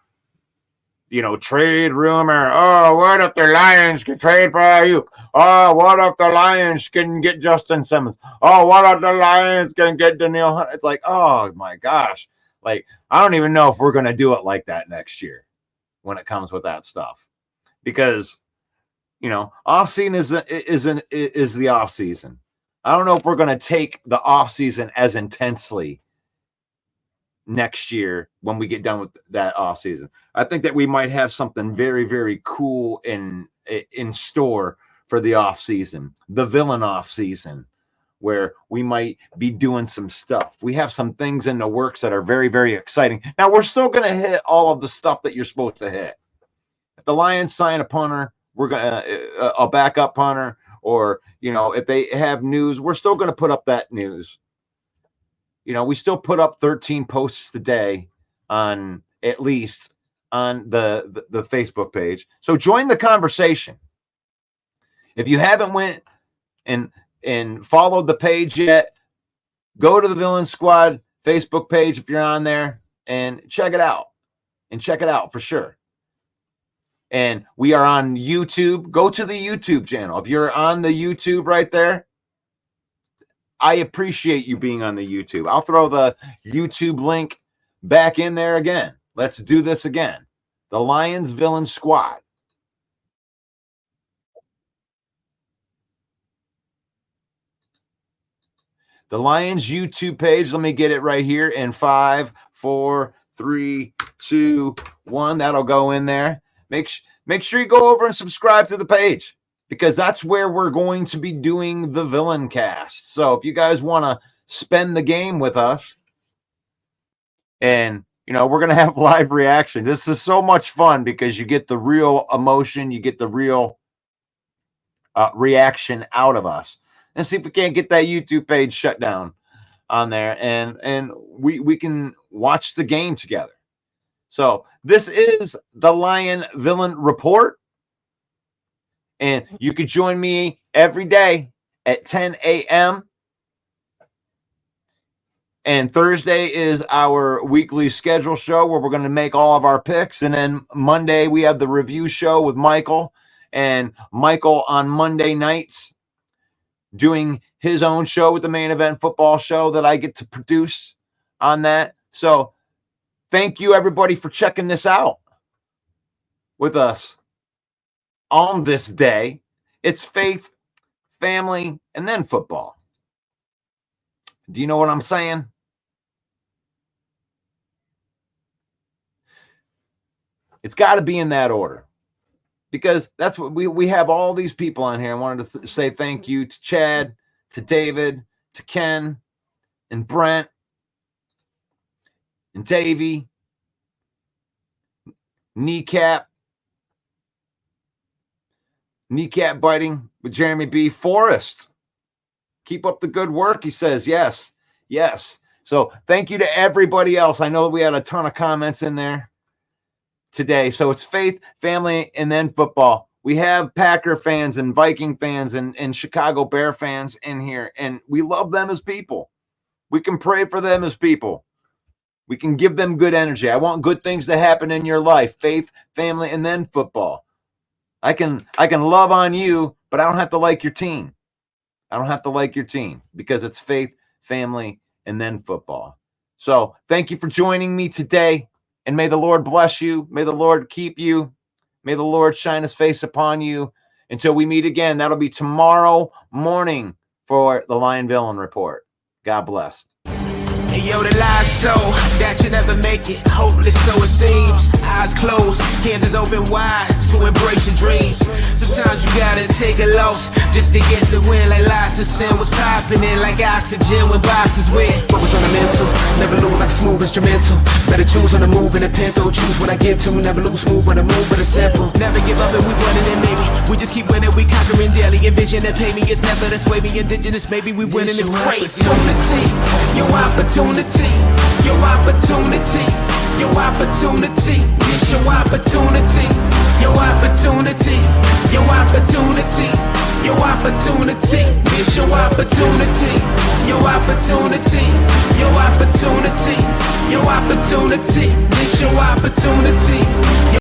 trade rumor. Oh, what if the Lions can trade for you? Oh, what if the Lions can get Justin Simmons? Oh, what if the Lions can get Danielle Hunt? It's like, oh my gosh. Like, I don't even know if we're going to do it like that next year when it comes with that stuff, because, off season is the off season. I don't know if we're going to take the off season as intensely next year when we get done with that off season. I think that we might have something very, very cool in store for the off season, the villain off season, where we might be doing some stuff. We have some things in the works that are very, very exciting. Now, we're still going to hit all of the stuff that you're supposed to hit. If the Lions sign a punter, we're going to a backup punter, or if they have news, we're still going to put up that news. We still put up 13 posts a day on, at least on the Facebook page. So join the conversation. If you haven't went and followed the page yet, go to the Villain Squad Facebook page if you're on there, and check it out. And check it out for sure. And we are on YouTube. Go to the YouTube channel. If you're on the YouTube right there, I appreciate you being on the YouTube. I'll throw the YouTube link back in there again. Let's do this again. The Lions Villain Squad. The Lions YouTube page. Let me get it right here in 5, 4, 3, 2, 1. That'll go in there. Make sure you go over and subscribe to the page, because that's where we're going to be doing the Villain Cast. So if you guys want to spend the game with us, and we're going to have live reaction. This is so much fun, because you get the real emotion, you get the real reaction out of us. And see if we can't get that YouTube page shut down on there, and we can watch the game together. So this is the Lion Villain Report. And you can join me every day at 10 a.m. And Thursday is our weekly schedule show, where we're going to make all of our picks. And then Monday, we have the review show with Michael. And Michael on Monday nights doing his own show with the Main Event Football Show that I get to produce on that. So thank you, everybody, for checking this out with us on this day. It's faith, family, and then football. Do you know what I'm saying? It's got to be in that order, because that's what we have all these people on here. I wanted to say thank you to Chad, to David, to Ken, and Brent, and Davey, Kneecap biting with Jeremy B. Forrest. Keep up the good work, he says. Yes. So thank you to everybody else. I know we had a ton of comments in there today. So it's faith, family, and then football. We have Packer fans and Viking fans and Chicago Bear fans in here, and we love them as people. We can pray for them as people. We can give them good energy. I want good things to happen in your life. Faith, family, and then football. I can love on you, but I don't have to like your team. I don't have to like your team, because it's faith, family, and then football. So thank you for joining me today, and may the Lord bless you. May the Lord keep you. May the Lord shine his face upon you until we meet again. That'll be tomorrow morning for the Lion Villain Report. God bless. And yo, the lies told that you never make it, hopeless so it seems. Eyes closed, hands open wide to embrace your dreams. Sometimes you gotta take a loss just to get the win. Like lots of sin was popping in like oxygen when boxes wet. Focus on the mental, never lose like a smooth instrumental. Better choose on the move in a pinto. Choose when I get to, never lose smooth on the move, but it's simple. Never give up and we running it maybe. We just keep winning, we conquering daily. Envision that pay me, it's never the sway me. Indigenous, maybe we winning this crazy. Your opportunity, your opportunity, your opportunity. It's your opportunity, your opportunity, your opportunity, your opportunity. It's your opportunity, your opportunity, your opportunity, your opportunity. It's your opportunity.